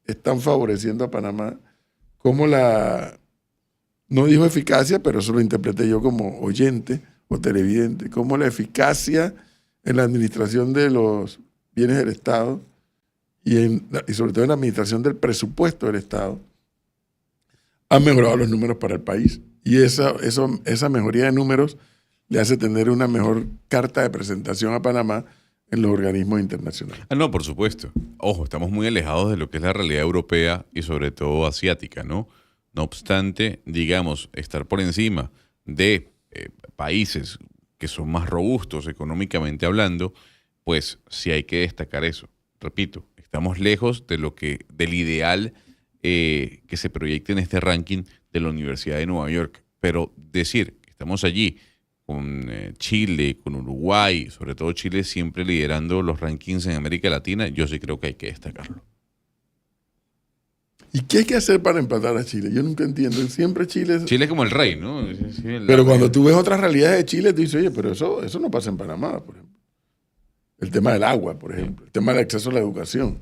están favoreciendo a Panamá, como no dijo eficacia, pero eso lo interpreté yo como oyente o televidente, como la eficacia en la administración de los bienes del Estado y sobre todo en la administración del presupuesto del Estado han mejorado los números para el país. Y esa mejoría de números le hace tener una mejor carta de presentación a Panamá en los organismos internacionales. No, por supuesto. Ojo, estamos muy alejados de lo que es la realidad europea y sobre todo asiática, ¿no? No obstante, digamos, estar por encima de países que son más robustos económicamente hablando, pues sí hay que destacar eso. Repito, estamos lejos de del ideal que se proyecta en este ranking de la Universidad de Nueva York. Pero decir que estamos allí con Chile, con Uruguay, sobre todo Chile siempre liderando los rankings en América Latina, yo sí creo que hay que destacarlo. ¿Y qué hay que hacer para empatar a Chile? Yo nunca entiendo. Siempre Chile... Chile es como el rey, ¿no? Pero cuando tú ves otras realidades de Chile, tú dices, oye, pero eso no pasa en Panamá, por ejemplo. El tema del agua, por ejemplo. El tema del acceso a la educación.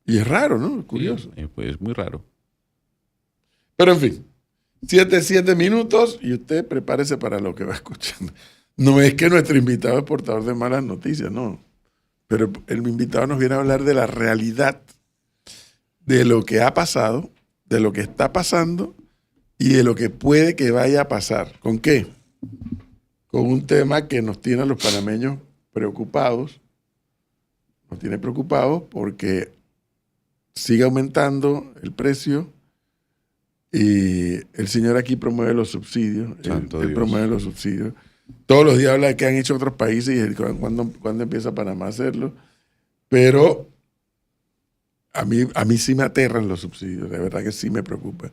Y es raro, ¿no? Es curioso. Sí, pues es muy raro. Pero en fin, 7 minutos y usted prepárese para lo que va escuchando. No es que nuestro invitado es portador de malas noticias, no. Pero el invitado nos viene a hablar de la realidad de lo que ha pasado, de lo que está pasando y de lo que puede que vaya a pasar. ¿Con qué? Con un tema que nos tiene a los panameños preocupados. Nos tiene preocupados porque sigue aumentando el precio y el señor aquí promueve los subsidios. Él promueve los subsidios. Todos los días habla de qué han hecho otros países y cuándo empieza Panamá a hacerlo. Pero a mí sí me aterran los subsidios, de verdad que sí me preocupa.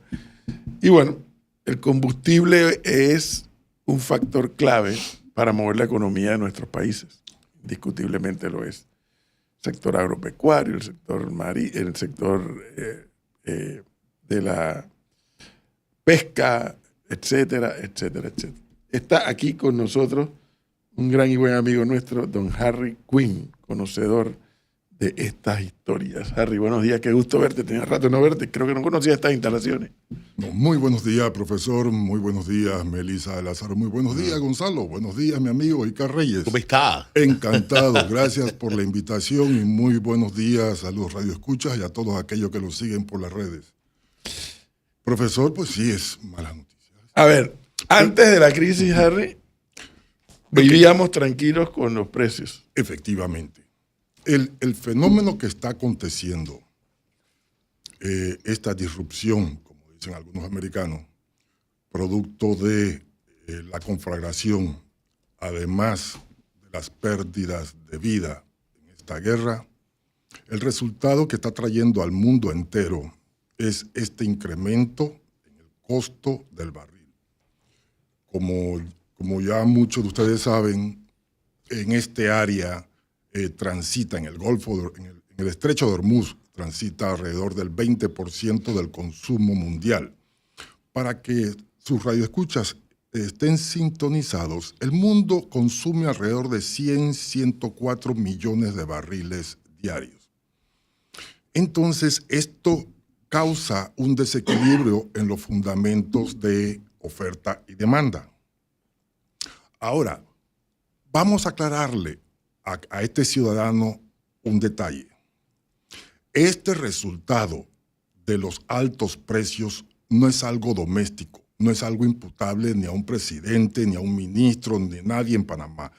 Y bueno, el combustible es un factor clave para mover la economía de nuestros países. Indiscutiblemente lo es. El sector agropecuario, el sector de la pesca, etcétera, etcétera, etcétera. Está aquí con nosotros un gran y buen amigo nuestro, don Harry Quinn, conocedor de estas historias. Harry, buenos días, qué gusto verte, tenía rato de no verte, creo que no conocía estas instalaciones. No, muy buenos días, profesor, muy buenos días, Melissa Lázaro, muy buenos días, Gonzalo, buenos días, mi amigo Icar Reyes. ¿Cómo está? Encantado, gracias por la invitación y muy buenos días a los radioescuchas y a todos aquellos que los siguen por las redes. Profesor, pues sí, es mala noticia. A ver, antes de la crisis, Harry, vivíamos tranquilos con los precios. Efectivamente. El fenómeno que está aconteciendo, esta disrupción, como dicen algunos americanos, producto de la conflagración, además de las pérdidas de vida en esta guerra, el resultado que está trayendo al mundo entero es este incremento en el costo del barril. Como ya muchos de ustedes saben, en este área transita en el Golfo, en el Estrecho de Hormuz, transita alrededor del 20% del consumo mundial. Para que sus radioescuchas estén sintonizados, el mundo consume alrededor de 104 millones de barriles diarios. Entonces, esto causa un desequilibrio en los fundamentos de oferta y demanda. Ahora, vamos a aclararle a este ciudadano un detalle. Este resultado de los altos precios no es algo doméstico, no es algo imputable ni a un presidente, ni a un ministro, ni a nadie en Panamá.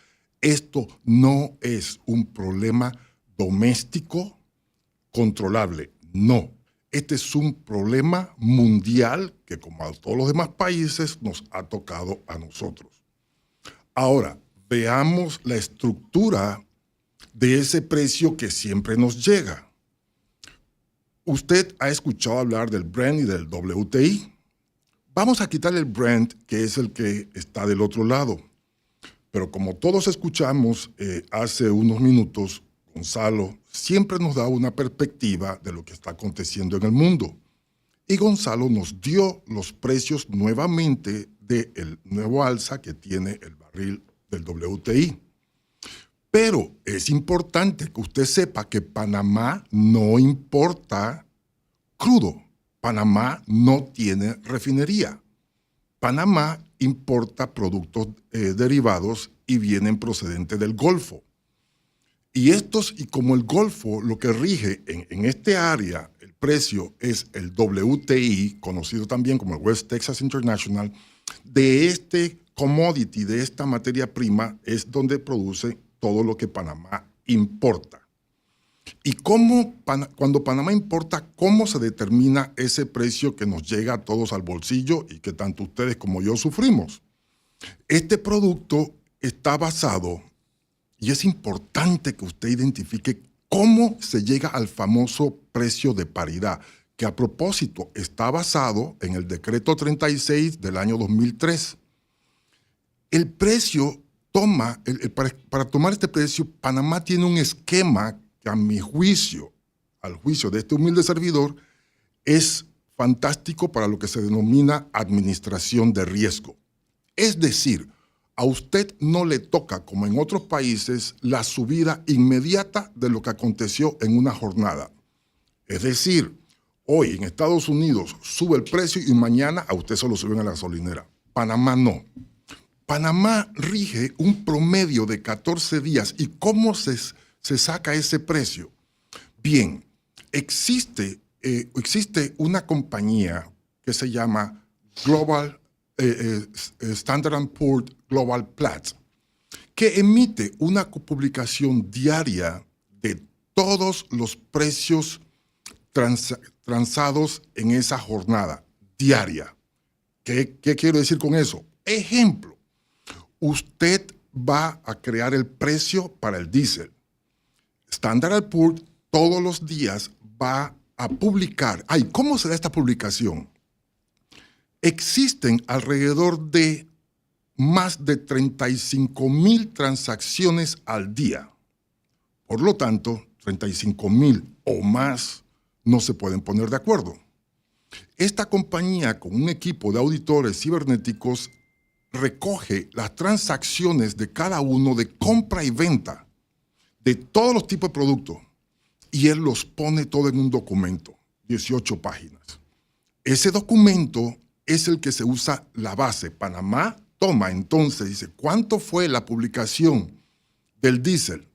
Esto no es un problema doméstico controlable, no. Este es un problema mundial que, como a todos los demás países, nos ha tocado a nosotros. Ahora, veamos la estructura de ese precio que siempre nos llega. Usted ha escuchado hablar del Brent y del WTI. Vamos a quitar el Brent, que es el que está del otro lado. Pero como todos escuchamos hace unos minutos, Gonzalo siempre nos da una perspectiva de lo que está aconteciendo en el mundo. Y Gonzalo nos dio los precios nuevamente del nuevo alza que tiene el barril del WTI. Pero es importante que usted sepa que Panamá no importa crudo. Panamá no tiene refinería. Panamá importa productos derivados y vienen procedentes del Golfo. Y como el Golfo, lo que rige en este área, el precio es el WTI, conocido también como el West Texas International, de este commodity, de esta materia prima, es donde produce todo lo que Panamá importa. Y cuando Panamá importa, ¿cómo se determina ese precio que nos llega a todos al bolsillo y que tanto ustedes como yo sufrimos? Este producto está basado, y es importante que usted identifique cómo se llega al famoso precio de paridad, que a propósito está basado en el decreto 36 del año 2003. El precio para tomar este precio, Panamá tiene un esquema que a mi juicio, al juicio de este humilde servidor, es fantástico para lo que se denomina administración de riesgo. Es decir, a usted no le toca, como en otros países, la subida inmediata de lo que aconteció en una jornada. Es decir, hoy en Estados Unidos sube el precio y mañana a usted se lo suben a la gasolinera. Panamá no. Panamá rige un promedio de 14 días. ¿Y cómo se saca ese precio? Bien, existe una compañía que se llama Standard & Poor's Global Platts, que emite una publicación diaria de todos los precios transados en esa jornada diaria. ¿Qué quiero decir con eso? Ejemplo. Usted va a crear el precio para el diésel. Standard & Poor's todos los días va a publicar. ¿Cómo se da esta publicación? Existen alrededor de más de 35,000 transacciones al día. Por lo tanto, 35,000 o más no se pueden poner de acuerdo. Esta compañía, con un equipo de auditores cibernéticos, recoge las transacciones de cada uno de compra y venta de todos los tipos de productos y él los pone todo en un documento, 18 páginas. Ese documento es el que se usa la base. Panamá toma entonces, dice, ¿cuánto fue la publicación del diésel?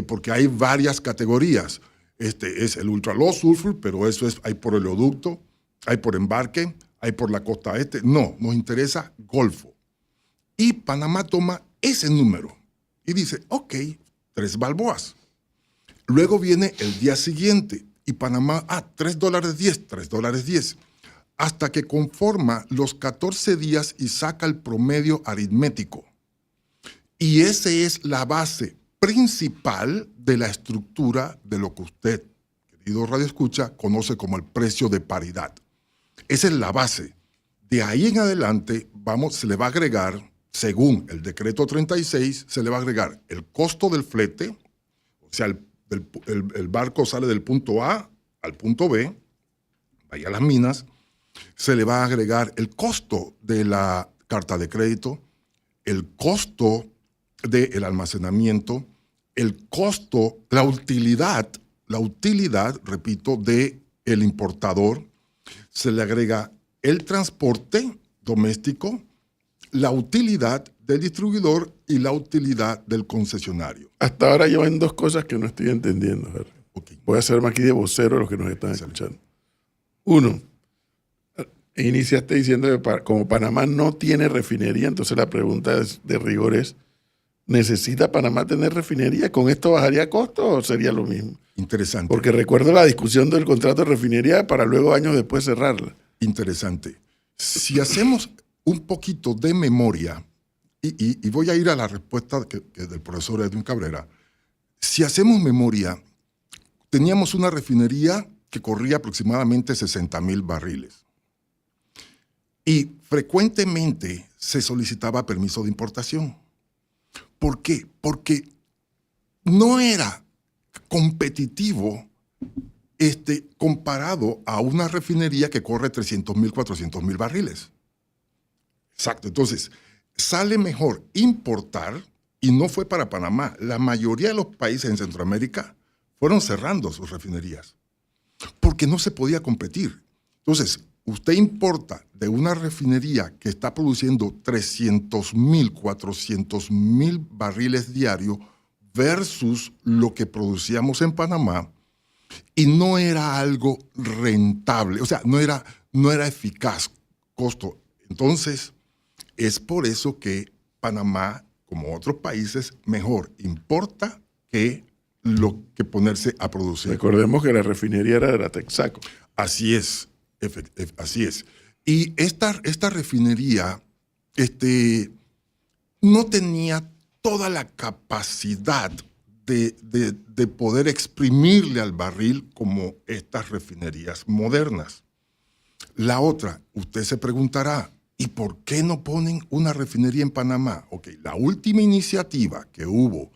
Porque hay varias categorías. Es el ultra low sulfur, pero eso hay por oleoducto, hay por embarque, hay por la costa este. No, nos interesa Golfo. Y Panamá toma ese número y dice, ok, 3 balboas. Luego viene el día siguiente y Panamá, $3.10, $3.10, hasta que conforma los 14 días y saca el promedio aritmético. Y esa es la base principal de la estructura de lo que usted, querido Radio Escucha, conoce como el precio de paridad. Esa es la base. De ahí en adelante se le va a agregar, según el decreto 36, se le va a agregar el costo del flete, o sea, el barco sale del punto A al punto B, vaya a las minas, se le va a agregar el costo de la carta de crédito, el costo del almacenamiento, el costo, la utilidad, repito, del importador. Se le agrega el transporte doméstico, la utilidad del distribuidor y la utilidad del concesionario. Hasta ahora llevan 2 cosas que no estoy entendiendo, Harry. Okay. Voy a hacerme aquí de vocero a los que nos están escuchando. 1, iniciaste diciendo que como Panamá no tiene refinería, entonces la pregunta de rigor es, ¿necesita Panamá tener refinería? ¿Con esto bajaría costos o sería lo mismo? Interesante. Porque recuerdo la discusión del contrato de refinería para luego años después cerrarla. Interesante. Si hacemos un poquito de memoria, y voy a ir a la respuesta que del profesor Edwin Cabrera, si hacemos memoria, teníamos una refinería que corría aproximadamente 60,000 barriles. Y frecuentemente se solicitaba permiso de importación. ¿Por qué? Porque no era competitivo comparado a una refinería que corre 300,000, 400,000 barriles. Exacto. Entonces, sale mejor importar y no fue para Panamá. La mayoría de los países en Centroamérica fueron cerrando sus refinerías porque no se podía competir. Entonces, usted importa de una refinería que está produciendo 300,000, 400,000 barriles diarios versus lo que producíamos en Panamá, y no era algo rentable, o sea, no era eficaz, costo. Entonces, es por eso que Panamá, como otros países, mejor importa que lo que ponerse a producir. Recordemos que la refinería era de la Texaco. Así es, así es. Y esta refinería no tenía toda la capacidad de poder exprimirle al barril como estas refinerías modernas. La otra, usted se preguntará, ¿y por qué no ponen una refinería en Panamá? Ok, la última iniciativa que hubo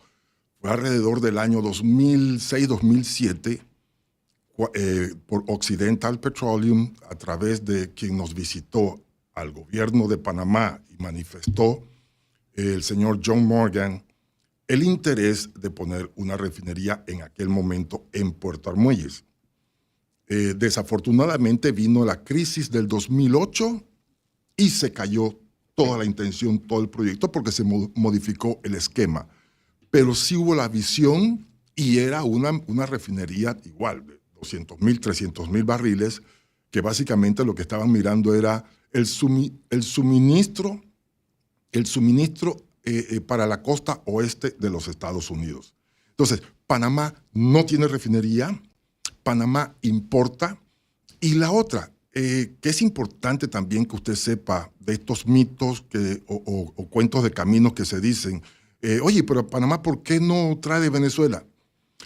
fue alrededor del año 2006-2007 por Occidental Petroleum, a través de quien nos visitó al gobierno de Panamá y manifestó el señor John Morgan el interés de poner una refinería en aquel momento en Puerto Armuelles. Desafortunadamente vino la crisis del 2008 y se cayó toda la intención, todo el proyecto, porque se modificó el esquema. Pero sí hubo la visión y era una refinería igual, de 200,000, 300,000 barriles, que básicamente lo que estaban mirando era el suministro para la costa oeste de los Estados Unidos. Entonces, Panamá no tiene refinería, Panamá importa. Y la otra, que es importante también que usted sepa de estos mitos o cuentos de caminos que se dicen, oye, pero Panamá, ¿por qué no trae de Venezuela?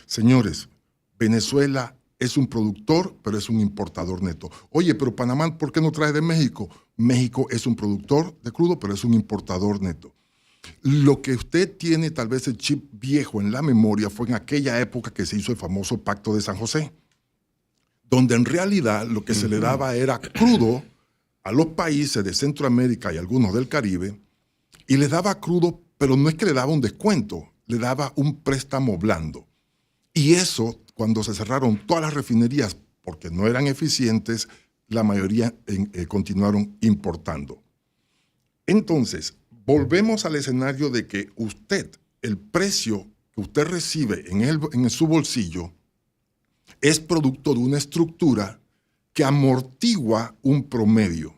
Señores, Venezuela es un productor, pero es un importador neto. Oye, pero Panamá, ¿por qué no trae de México? México es un productor de crudo, pero es un importador neto. Lo que usted tiene, tal vez el chip viejo en la memoria, fue en aquella época que se hizo el famoso Pacto de San José, donde en realidad lo que se le daba era crudo a los países de Centroamérica y algunos del Caribe, y les daba crudo, pero no es que le daba un descuento, le daba un préstamo blando. Y eso, cuando se cerraron todas las refinerías porque no eran eficientes, la mayoría continuaron importando. Entonces, volvemos al escenario de que usted, el precio que usted recibe en su bolsillo, es producto de una estructura que amortigua un promedio.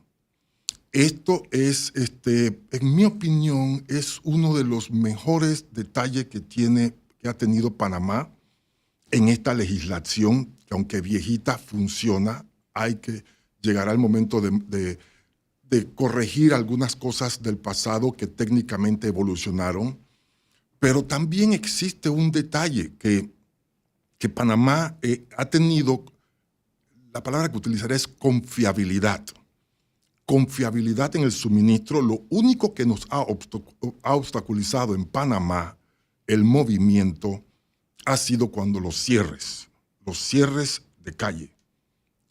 Esto es, en mi opinión, es uno de los mejores detalles que ha tenido Panamá en esta legislación, que aunque viejita, funciona. Hay que llegar al momento de corregir algunas cosas del pasado que técnicamente evolucionaron, pero también existe un detalle que Panamá ha tenido, la palabra que utilizaré es confiabilidad. Confiabilidad en el suministro. Lo único que nos ha obstaculizado en Panamá el movimiento ha sido cuando los cierres de calle,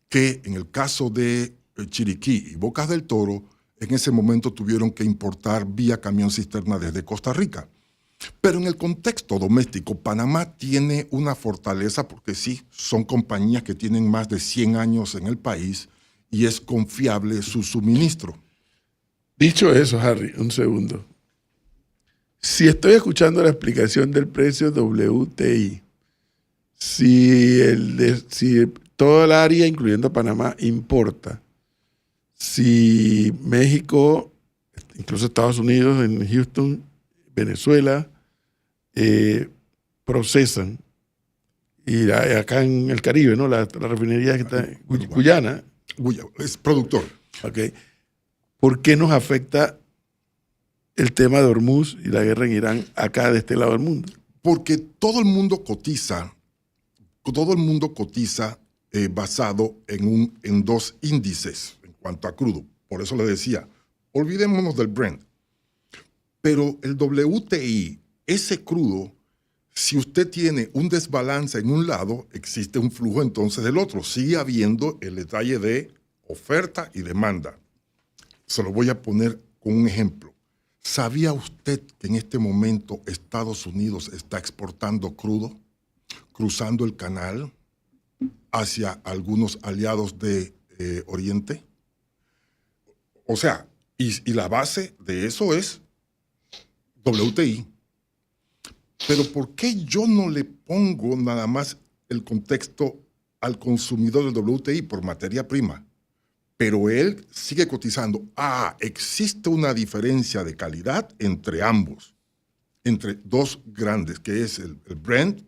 que en el caso de Chiriquí y Bocas del Toro, en ese momento tuvieron que importar vía camión cisterna desde Costa Rica. Pero en el contexto doméstico, Panamá tiene una fortaleza porque sí, son compañías que tienen más de 100 años en el país y es confiable su suministro. Dicho eso, Harry, un segundo. Si estoy escuchando la explicación del precio WTI, si toda el área, incluyendo Panamá, importa, si México, incluso Estados Unidos, en Houston, Venezuela, procesan, y acá en el Caribe, ¿no? La refinería que está en Guyana. Es productor. Okay. ¿Por qué nos afecta el tema de Hormuz y la guerra en Irán acá de este lado del mundo? Porque todo el mundo cotiza basado en dos índices en cuanto a crudo. Por eso le decía, olvidémonos del Brent. Pero el WTI, ese crudo, si usted tiene un desbalance en un lado, existe un flujo entonces del otro. Sigue habiendo el detalle de oferta y demanda. Se lo voy a poner con un ejemplo. ¿Sabía usted que en este momento Estados Unidos está exportando crudo, cruzando el canal hacia algunos aliados de Oriente? O sea, y la base de eso es WTI. Pero ¿por qué yo no le pongo nada más el contexto al consumidor del WTI por materia prima? Pero él sigue cotizando. Existe una diferencia de calidad entre ambos, entre dos grandes, que es el Brent,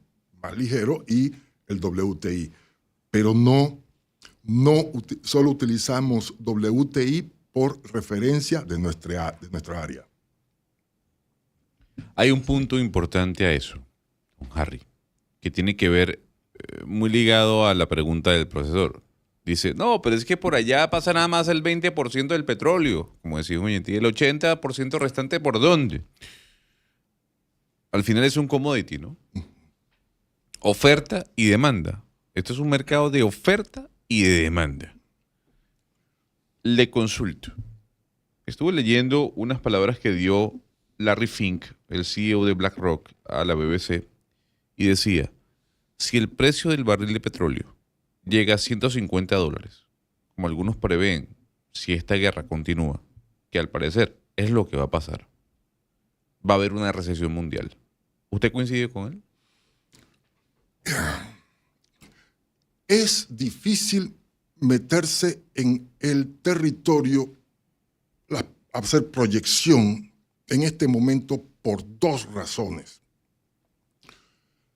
más ligero, y el WTI. Pero no solo utilizamos WTI por referencia de nuestra área. Hay un punto importante a eso, don Harry, que tiene que ver muy ligado a la pregunta del profesor. Dice, no, pero es que por allá pasa nada más el 20% del petróleo, como decía un oyente, y el 80% restante, ¿por dónde? Al final es un commodity, ¿no? Oferta y demanda. Esto es un mercado de oferta y de demanda. Le consulto. Estuve leyendo unas palabras que dio Larry Fink, el CEO de BlackRock, a la BBC, y decía, si el precio del barril de petróleo llega a $150, como algunos prevén, si esta guerra continúa, que al parecer es lo que va a pasar, va a haber una recesión mundial. ¿Usted coincide con él? Es difícil meterse en el territorio, hacer proyección en este momento por dos razones.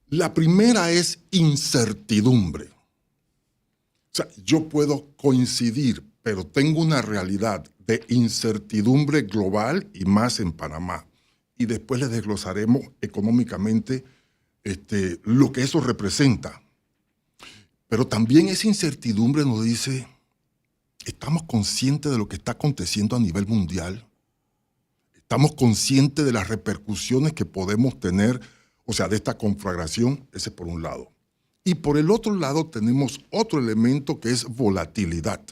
La primera es incertidumbre. O sea, yo puedo coincidir, pero tengo una realidad de incertidumbre global y más en Panamá. Y después les desglosaremos económicamente lo que eso representa. Pero también esa incertidumbre nos dice, ¿estamos conscientes de lo que está aconteciendo a nivel mundial? ¿Estamos conscientes de las repercusiones que podemos tener, o sea, de esta conflagración? Ese por un lado. Y por el otro lado tenemos otro elemento que es volatilidad.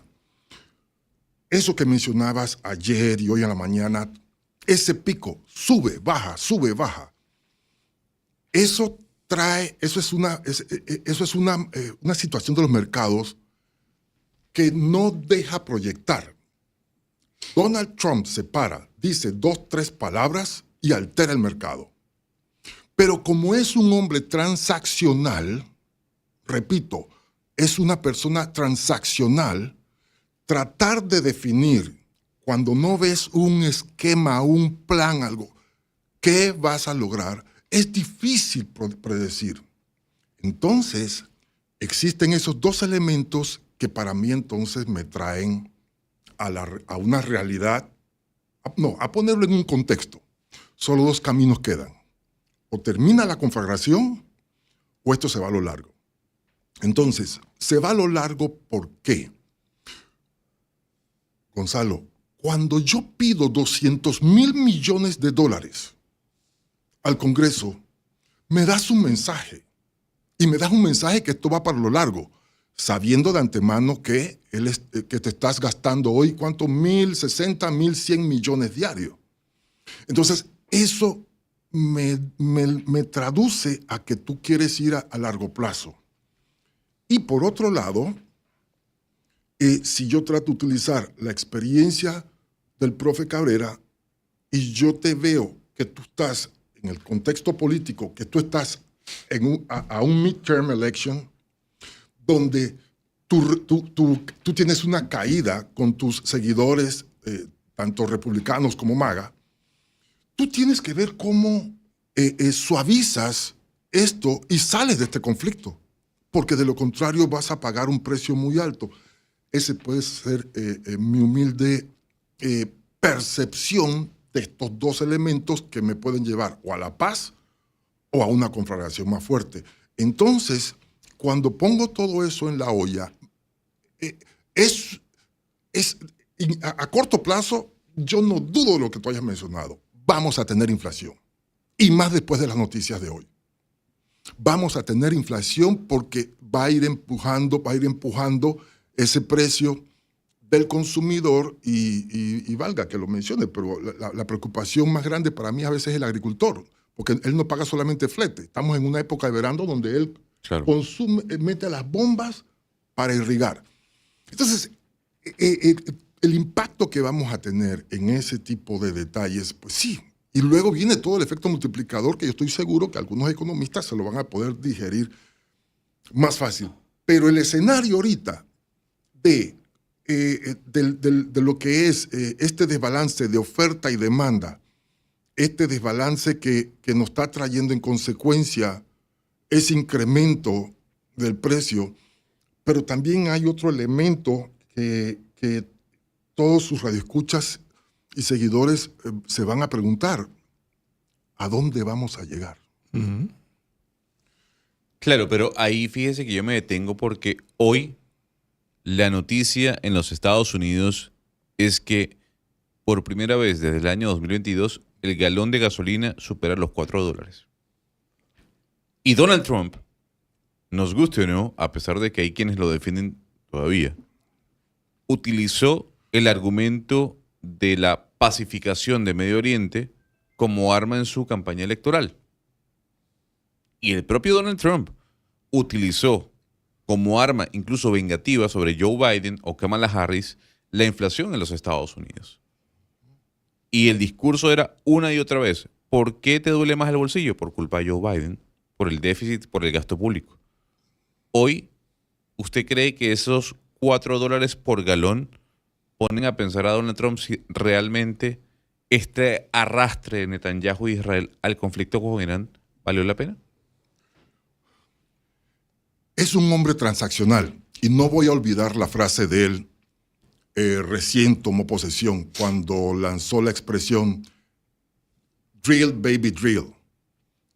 Eso que mencionabas ayer y hoy en la mañana, ese pico sube, baja, eso es una situación de los mercados que no deja proyectar. Donald Trump se para, dice 2, 3 palabras y altera el mercado. Pero como es un hombre transaccional, repito, es una persona transaccional, tratar de definir, cuando no ves un esquema, un plan, algo, ¿qué vas a lograr? Es difícil predecir. Entonces, existen esos dos elementos que para mí entonces me traen a una realidad, a ponerlo en un contexto. Solo dos caminos quedan. O termina la conflagración o esto se va a lo largo. Entonces, se va a lo largo, ¿por qué? Gonzalo, cuando yo pido $200 mil millones al Congreso, me das un mensaje. Y me das un mensaje que esto va para lo largo, sabiendo de antemano que te estás gastando hoy, ¿cuánto? 1.060, 1.100 millones diarios. Entonces, eso me traduce a que tú quieres ir a largo plazo. Y por otro lado, si yo trato de utilizar la experiencia del profe Cabrera y yo te veo que tú estás en el contexto político, que tú estás a un midterm election, donde tú tienes una caída con tus seguidores, tanto republicanos como MAGA, tú tienes que ver cómo suavizas esto y sales de este conflicto, porque de lo contrario vas a pagar un precio muy alto. Ese puede ser mi humilde percepción de estos dos elementos que me pueden llevar o a la paz o a una conflagración más fuerte. Entonces, cuando pongo todo eso en la olla, a corto plazo, yo no dudo de lo que tú hayas mencionado. Vamos a tener inflación. Y más después de las noticias de hoy. Vamos a tener inflación porque va a ir empujando ese precio del consumidor y valga que lo mencione, pero la preocupación más grande para mí a veces es el agricultor, porque él no paga solamente flete. Estamos en una época de verano donde él consume, mete las bombas para irrigar. Entonces, el impacto que vamos a tener en ese tipo de detalles, pues sí. Y luego viene todo el efecto multiplicador que yo estoy seguro que algunos economistas se lo van a poder digerir más fácil. Pero el escenario ahorita de lo que es este desbalance de oferta y demanda, este desbalance que nos está trayendo en consecuencia ese incremento del precio, pero también hay otro elemento que todos sus radioescuchas y seguidores se van a preguntar, ¿a dónde vamos a llegar? Uh-huh. Claro, pero ahí fíjese que yo me detengo porque hoy la noticia en los Estados Unidos es que por primera vez desde el año 2022 el galón de gasolina supera los $4. Y Donald Trump, nos guste o no, a pesar de que hay quienes lo defienden todavía, utilizó el argumento de la pacificación de Medio Oriente como arma en su campaña electoral. Y el propio Donald Trump utilizó como arma incluso vengativa sobre Joe Biden o Kamala Harris la inflación en los Estados Unidos. Y el discurso era una y otra vez, ¿por qué te duele más el bolsillo? Por culpa de Joe Biden, por el déficit, por el gasto público. Hoy, ¿usted cree que esos $4 por galón ponen a pensar a Donald Trump si realmente este arrastre de Netanyahu y Israel al conflicto con Irán valió la pena? Es un hombre transaccional y no voy a olvidar la frase de él recién tomó posesión cuando lanzó la expresión drill baby drill,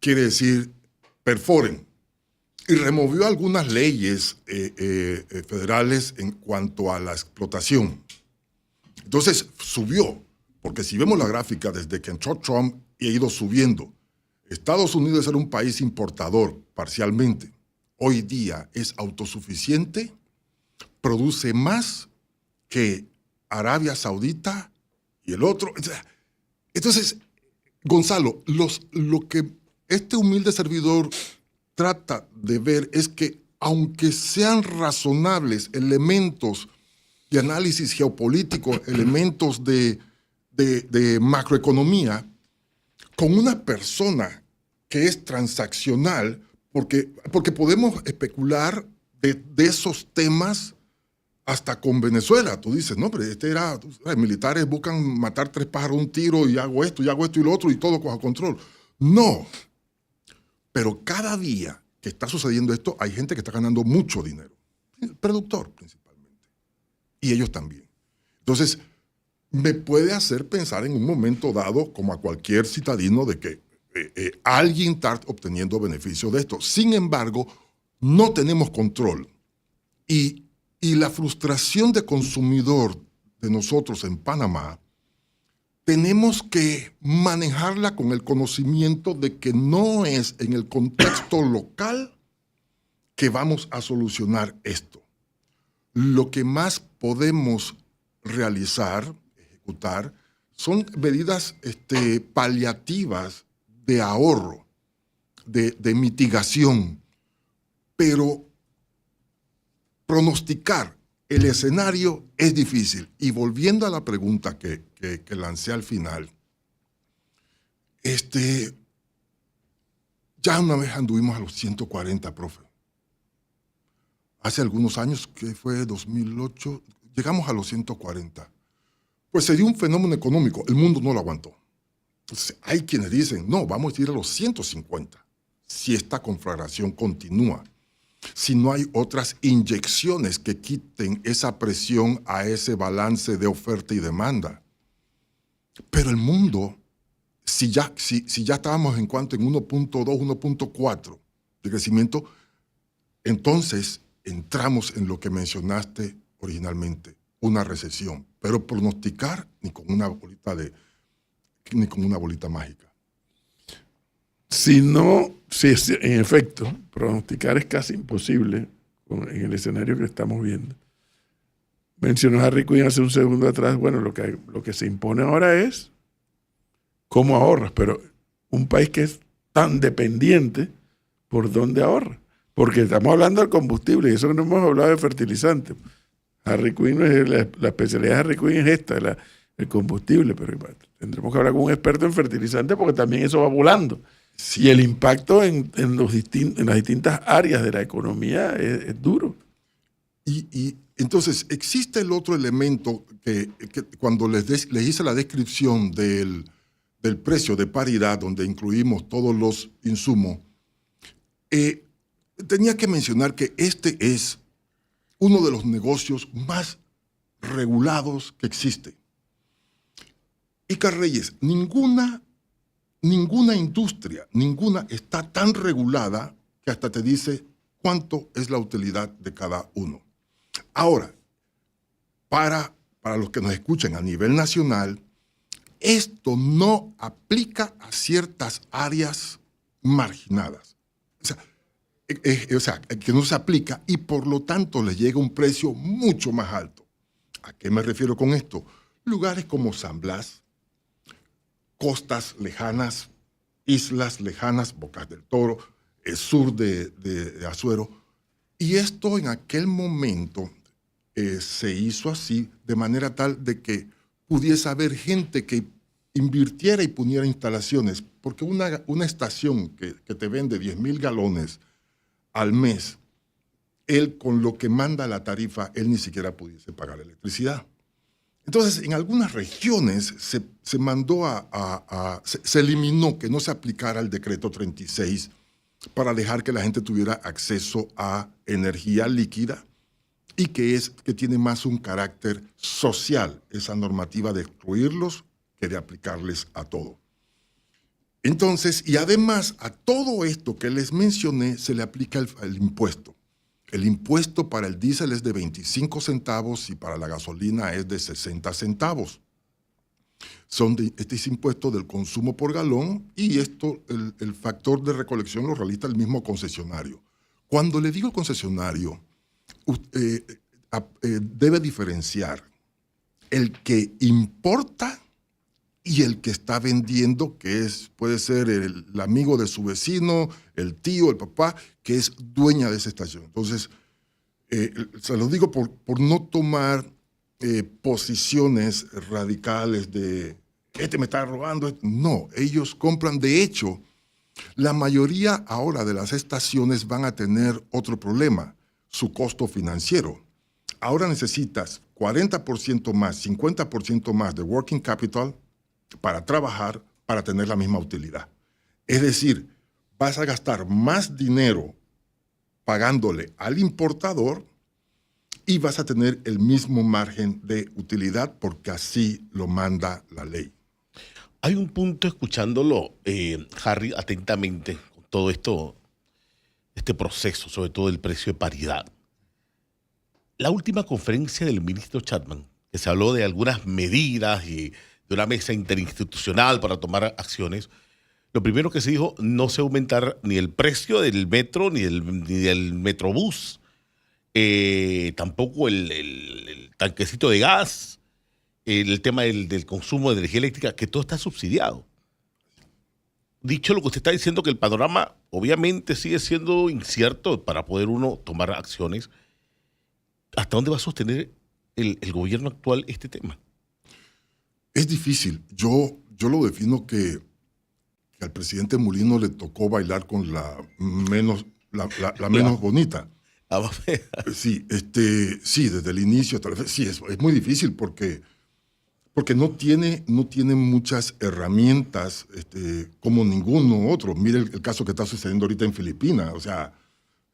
quiere decir perforen, y removió algunas leyes federales en cuanto a la explotación. Entonces subió, porque si vemos la gráfica desde que entró Trump ha ido subiendo. Estados Unidos era un país importador parcialmente. Hoy día es autosuficiente, produce más que Arabia Saudita y el otro. Entonces, Gonzalo, lo que este humilde servidor trata de ver es que aunque sean razonables elementos de análisis geopolítico, elementos de macroeconomía, con una persona que es transaccional, porque podemos especular de esos temas hasta con Venezuela. Tú dices, no, pero militares buscan matar 3 pájaros de un tiro y hago esto y lo otro y todo bajo control. No. Pero cada día que está sucediendo esto, hay gente que está ganando mucho dinero. El productor, principalmente. Y ellos también. Entonces, me puede hacer pensar en un momento dado, como a cualquier citadino, de que alguien está obteniendo beneficio de esto. Sin embargo, no tenemos control. Y la frustración de consumidor de nosotros en Panamá, tenemos que manejarla con el conocimiento de que no es en el contexto local que vamos a solucionar esto. Lo que más podemos realizar, ejecutar, son medidas paliativas de ahorro, de mitigación, pero pronosticar el escenario es difícil. Y volviendo a la pregunta que lancé al final, ya una vez anduvimos a los 140, profe. Hace algunos años, que fue 2008, llegamos a los 140. Pues se dio un fenómeno económico, el mundo no lo aguantó. Entonces, hay quienes dicen, no, vamos a ir a los 150, si esta conflagración continúa. Si no hay otras inyecciones que quiten esa presión a ese balance de oferta y demanda. Pero el mundo, si ya estábamos en 1.2, 1.4 de crecimiento, entonces entramos en lo que mencionaste originalmente, una recesión. Pero pronosticar ni con una bolita mágica. Si en efecto, pronosticar es casi imposible en el escenario que estamos viendo. mencionó Harry Quinn hace un segundo atrás, bueno, lo que se impone ahora es cómo ahorras, pero un país que es tan dependiente, ¿por dónde ahorra? Porque estamos hablando del combustible y eso no hemos hablado de fertilizantes. Harry Quinn, la especialidad de Harry Quinn es esta, el combustible, pero tendremos que hablar con un experto en fertilizantes porque también eso va volando. Sí. Y el impacto en las distintas áreas de la economía es duro. Y entonces existe el otro elemento que cuando les hice la descripción del precio de paridad, donde incluimos todos los insumos, tenía que mencionar que este es uno de los negocios más regulados que existe. Iker Reyes, ninguna industria, está tan regulada que hasta te dice cuánto es la utilidad de cada uno. Ahora, para los que nos escuchan a nivel nacional, esto no aplica a ciertas áreas marginadas. O sea, que no se aplica y por lo tanto les llega un precio mucho más alto. ¿A qué me refiero con esto? Lugares como San Blas, costas lejanas, islas lejanas, Bocas del Toro, el sur de Azuero. Y esto en aquel momento se hizo así de manera tal de que pudiese haber gente que invirtiera y pusiera instalaciones, porque una estación que te vende 10,000 galones al mes, él con lo que manda la tarifa, él ni siquiera pudiese pagar electricidad. Entonces, en algunas regiones se mandó se eliminó que no se aplicara el decreto 36 para dejar que la gente tuviera acceso a energía líquida y que tiene más un carácter social, esa normativa de excluirlos que de aplicarles a todo. Entonces, y además a todo esto que les mencioné se le aplica el impuesto. El impuesto para el diésel es de 25 centavos y para la gasolina es de 60 centavos. Este es impuesto del consumo por galón y el factor de recolección lo realiza el mismo concesionario. Cuando le digo concesionario, debe diferenciar el que importa y el que está vendiendo, que puede ser el amigo de su vecino, el tío, el papá, que es dueña de esa estación. Entonces, se lo digo por no tomar posiciones radicales de me está robando. No, ellos compran. De hecho, la mayoría ahora de las estaciones van a tener otro problema, su costo financiero. Ahora necesitas 40% más, 50% más de working capital para trabajar, para tener la misma utilidad. Es decir, vas a gastar más dinero pagándole al importador y vas a tener el mismo margen de utilidad porque así lo manda la ley. Hay un punto, escuchándolo, Harry, atentamente, con todo esto, este proceso, sobre todo el precio de paridad. La última conferencia del ministro Chapman, que se habló de algunas medidas y de una mesa interinstitucional para tomar acciones, lo primero que se dijo, no se aumentar ni el precio del metro ni del metrobús, tampoco el tanquecito de gas, el tema del consumo de energía eléctrica, que todo está subsidiado. Dicho lo que usted está diciendo, que el panorama obviamente sigue siendo incierto para poder uno tomar acciones, ¿hasta dónde va a sostener el gobierno actual este tema? Es difícil. Yo lo defino que al presidente Mulino le tocó bailar con la menos bonita. Sí, sí, desde el inicio. Sí, es muy difícil porque no tiene muchas herramientas como ninguno otro. Mire el caso que está sucediendo ahorita en Filipinas. O sea,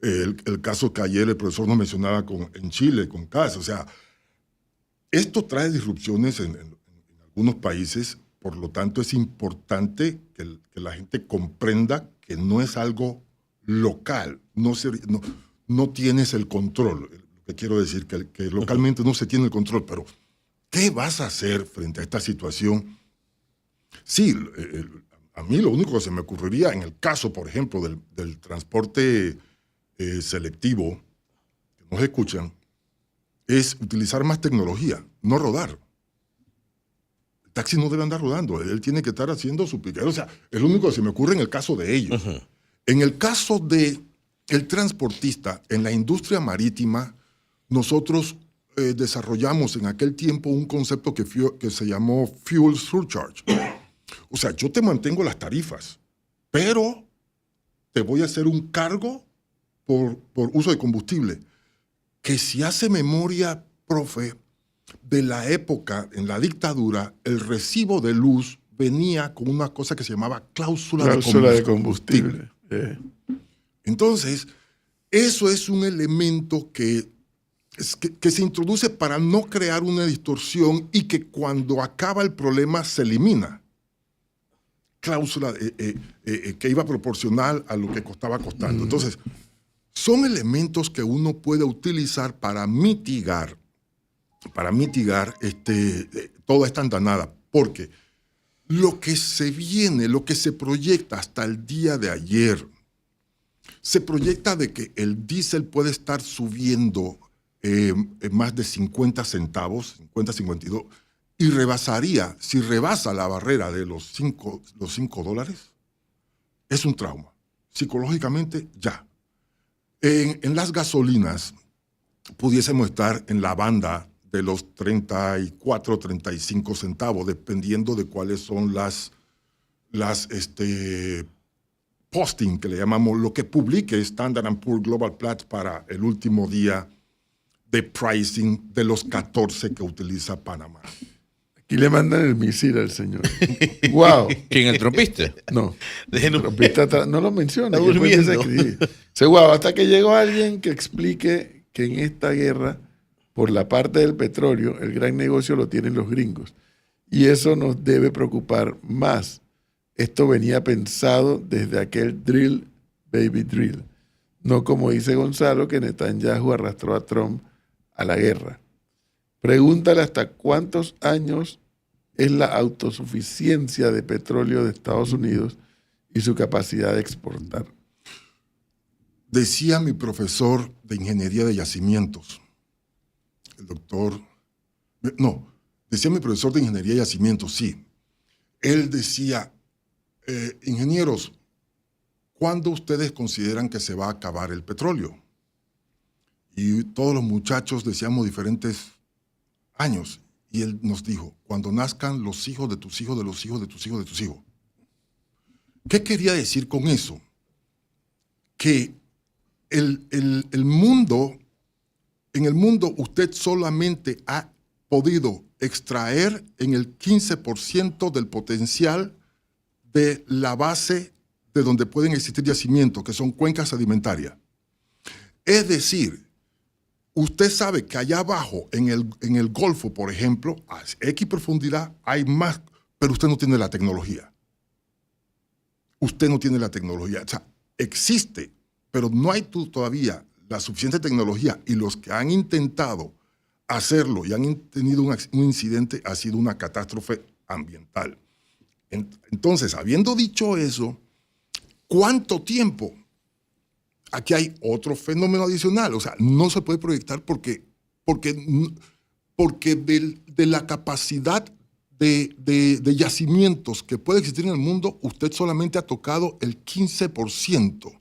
el caso que ayer el profesor nos mencionaba en Chile, con CAS. O sea, esto trae disrupciones en algunos países, por lo tanto es importante que la gente comprenda que no es algo local, no tienes el control. Lo que quiero decir, que localmente no se tiene el control, pero ¿qué vas a hacer frente a esta situación? Sí, a mí lo único que se me ocurriría en el caso, por ejemplo, del transporte selectivo, que nos escuchan, es utilizar más tecnología, no rodar. El taxi no debe andar rodando, él tiene que estar haciendo su piquete. O sea, es lo único que se me ocurre en el caso de ellos. Ujú. En el caso de el transportista, en la industria marítima, nosotros desarrollamos en aquel tiempo un concepto que se llamó fuel surcharge. O sea, yo te mantengo las tarifas, pero te voy a hacer un cargo por uso de combustible. Que si hace memoria, profe, de la época, en la dictadura, el recibo de luz venía con una cosa que se llamaba cláusula de combustible. Entonces, eso es un elemento que se introduce para no crear una distorsión y que cuando acaba el problema se elimina. Cláusula que iba proporcional a lo que estaba costando. Entonces, son elementos que uno puede utilizar para mitigar toda esta andanada, porque lo que se viene, lo que se proyecta hasta el día de ayer, se proyecta de que el diésel puede estar subiendo más de 50 centavos, 50, 52, y rebasaría, si rebasa la barrera de los $5, es un trauma. Psicológicamente, ya. En las gasolinas pudiésemos estar en la banda de los 34, 35 centavos, dependiendo de cuáles son las posting, que le llamamos, lo que publique Standard & Poor's Global Platts para el último día de pricing de los 14 que utiliza Panamá. Aquí le mandan el misil al señor. ¡Wow! ¿Quién, el trompista? No. Déjenlo- El trompista no lo menciona. Está que después durmiendo. empieza a escribir. Dice, wow, hasta que llegó alguien que explique que en esta guerra, por la parte del petróleo, el gran negocio lo tienen los gringos. Y eso nos debe preocupar más. Esto venía pensado desde aquel drill, baby drill. No como dice Gonzalo, que Netanyahu arrastró a Trump a la guerra. Pregúntale hasta cuántos años es la autosuficiencia de petróleo de Estados Unidos y su capacidad de exportar. Decía mi profesor de Ingeniería de Yacimientos, el doctor... No, decía mi profesor de Ingeniería de Yacimientos, sí. Él decía, ingenieros, ¿cuándo ustedes consideran que se va a acabar el petróleo? Y todos los muchachos decíamos diferentes años. Y él nos dijo, cuando nazcan los hijos de tus hijos, de los hijos de tus hijos, de tus hijos. ¿Qué quería decir con eso? Que el mundo, en el mundo usted solamente ha podido extraer en el 15% del potencial de la base de donde pueden existir yacimientos, que son cuencas sedimentarias. Es decir, usted sabe que allá abajo, en el Golfo, por ejemplo, a X profundidad hay más, pero usted no tiene la tecnología. Usted no tiene la tecnología. O sea, existe, pero no hay todavía la suficiente tecnología. Y los que han intentado hacerlo y han tenido un incidente, ha sido una catástrofe ambiental. Entonces, habiendo dicho eso, ¿cuánto tiempo? Aquí hay otro fenómeno adicional. O sea, no se puede proyectar porque de la capacidad de yacimientos que puede existir en el mundo, usted solamente ha tocado el 15%.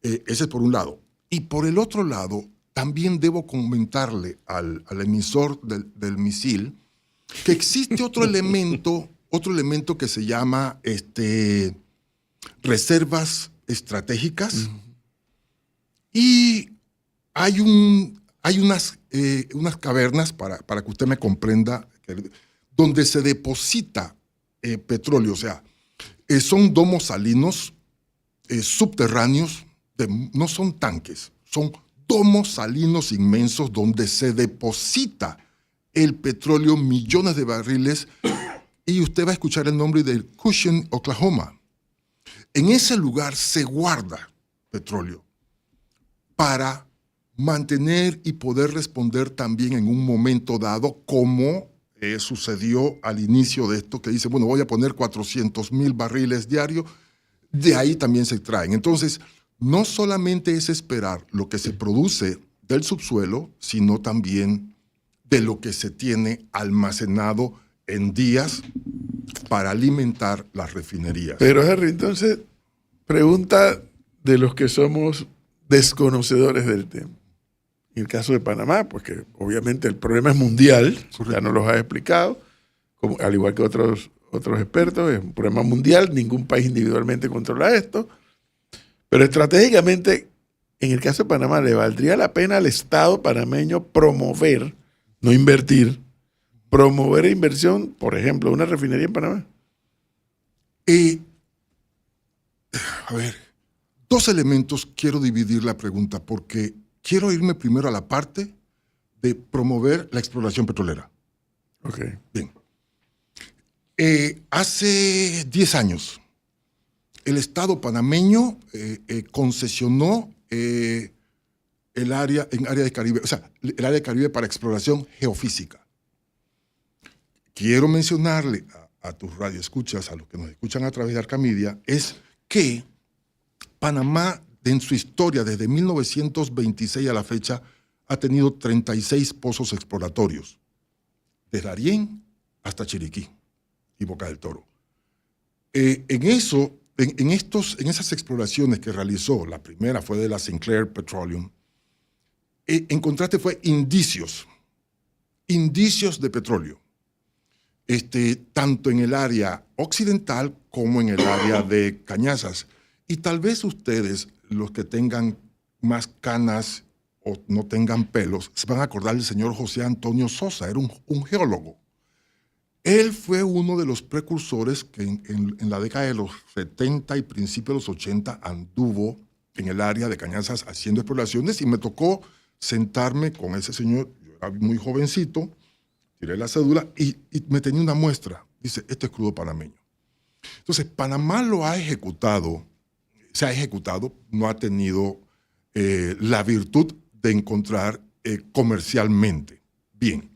Ese es por un lado. Y por el otro lado, también debo comentarle al emisor del misil que existe otro elemento que se llama reservas estratégicas. Y hay unas cavernas, para que usted me comprenda, donde se deposita petróleo. O sea, son domos salinos subterráneos, no son tanques, son domos salinos inmensos donde se deposita el petróleo, millones de barriles, y usted va a escuchar el nombre de Cushing, Oklahoma. En ese lugar se guarda petróleo para mantener y poder responder también en un momento dado, como sucedió al inicio de esto, que dice, bueno, voy a poner 400,000 barriles diarios, de ahí también se extraen. Entonces, no solamente es esperar lo que se produce del subsuelo, sino también de lo que se tiene almacenado en días para alimentar las refinerías. Pero, Harry, entonces, pregunta de los que somos desconocedores del tema. En el caso de Panamá, pues que obviamente el problema es mundial, ya nos lo has explicado, como, al igual que otros expertos, es un problema mundial, ningún país individualmente controla esto, pero estratégicamente, en el caso de Panamá, ¿le valdría la pena al Estado panameño promover, no invertir, promover inversión, por ejemplo, una refinería en Panamá? A ver, dos elementos quiero dividir la pregunta, porque quiero irme primero a la parte de promover la exploración petrolera. Ok. Bien. Hace 10 años, el Estado panameño concesionó el área de Caribe, o sea, el área de Caribe para exploración geofísica. Quiero mencionarle a tus radioescuchas, a los que nos escuchan a través de Arcamedia, es que Panamá, en su historia, desde 1926 a la fecha, ha tenido 36 pozos exploratorios, desde Darién hasta Chiriquí y Boca del Toro. En esas exploraciones que realizó, la primera fue de la Sinclair Petroleum, encontraste fue indicios de petróleo, tanto en el área occidental como en el área de Cañazas. Y tal vez ustedes, los que tengan más canas o no tengan pelos, se van a acordar del señor José Antonio Sosa, era un geólogo. Él fue uno de los precursores que en la década de los 70 y principios de los 80 anduvo en el área de Cañazas haciendo exploraciones, y me tocó sentarme con ese señor. Yo era muy jovencito, tiré la cédula y me tenía una muestra. Dice, este es crudo panameño. Entonces, Panamá se ha ejecutado, no ha tenido la virtud de encontrar comercialmente. Bien.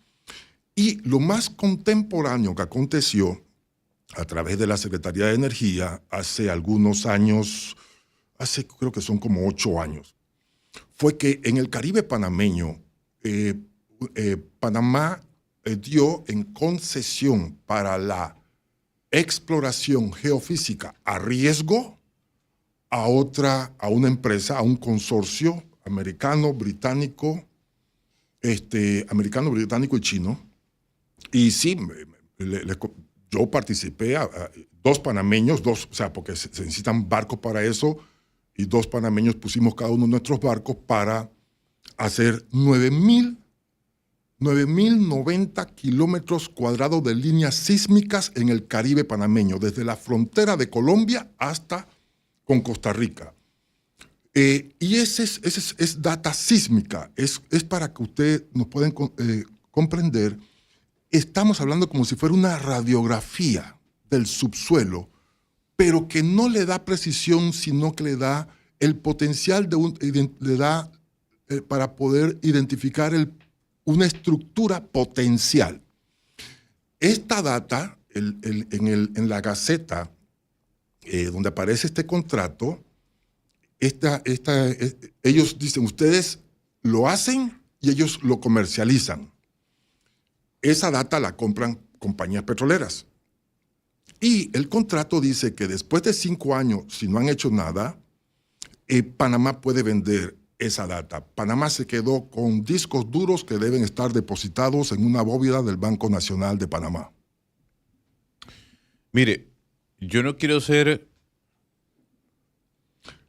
Y lo más contemporáneo que aconteció a través de la Secretaría de Energía hace algunos años, creo que son como 8 años, fue que en el Caribe panameño, Panamá dio en concesión para la exploración geofísica a riesgo a una empresa, a un consorcio americano, británico y chino. Y sí, yo participé, a 2 panameños, o sea, porque se necesitan barcos para eso, y 2 panameños pusimos cada uno de nuestros barcos para hacer 9.090 kilómetros cuadrados de líneas sísmicas en el Caribe panameño, desde la frontera de Colombia hasta con Costa Rica. Y ese es data sísmica, es para que ustedes nos puedan comprender. Estamos hablando como si fuera una radiografía del subsuelo, pero que no le da precisión, sino que le da el potencial para poder identificar una estructura potencial. Esta data, en la Gaceta, donde aparece este contrato, ellos dicen, ustedes lo hacen y ellos lo comercializan. Esa data la compran compañías petroleras. Y el contrato dice que después de 5 años, si no han hecho nada, Panamá puede vender esa data. Panamá se quedó con discos duros que deben estar depositados en una bóveda del Banco Nacional de Panamá. Mire, yo no quiero ser,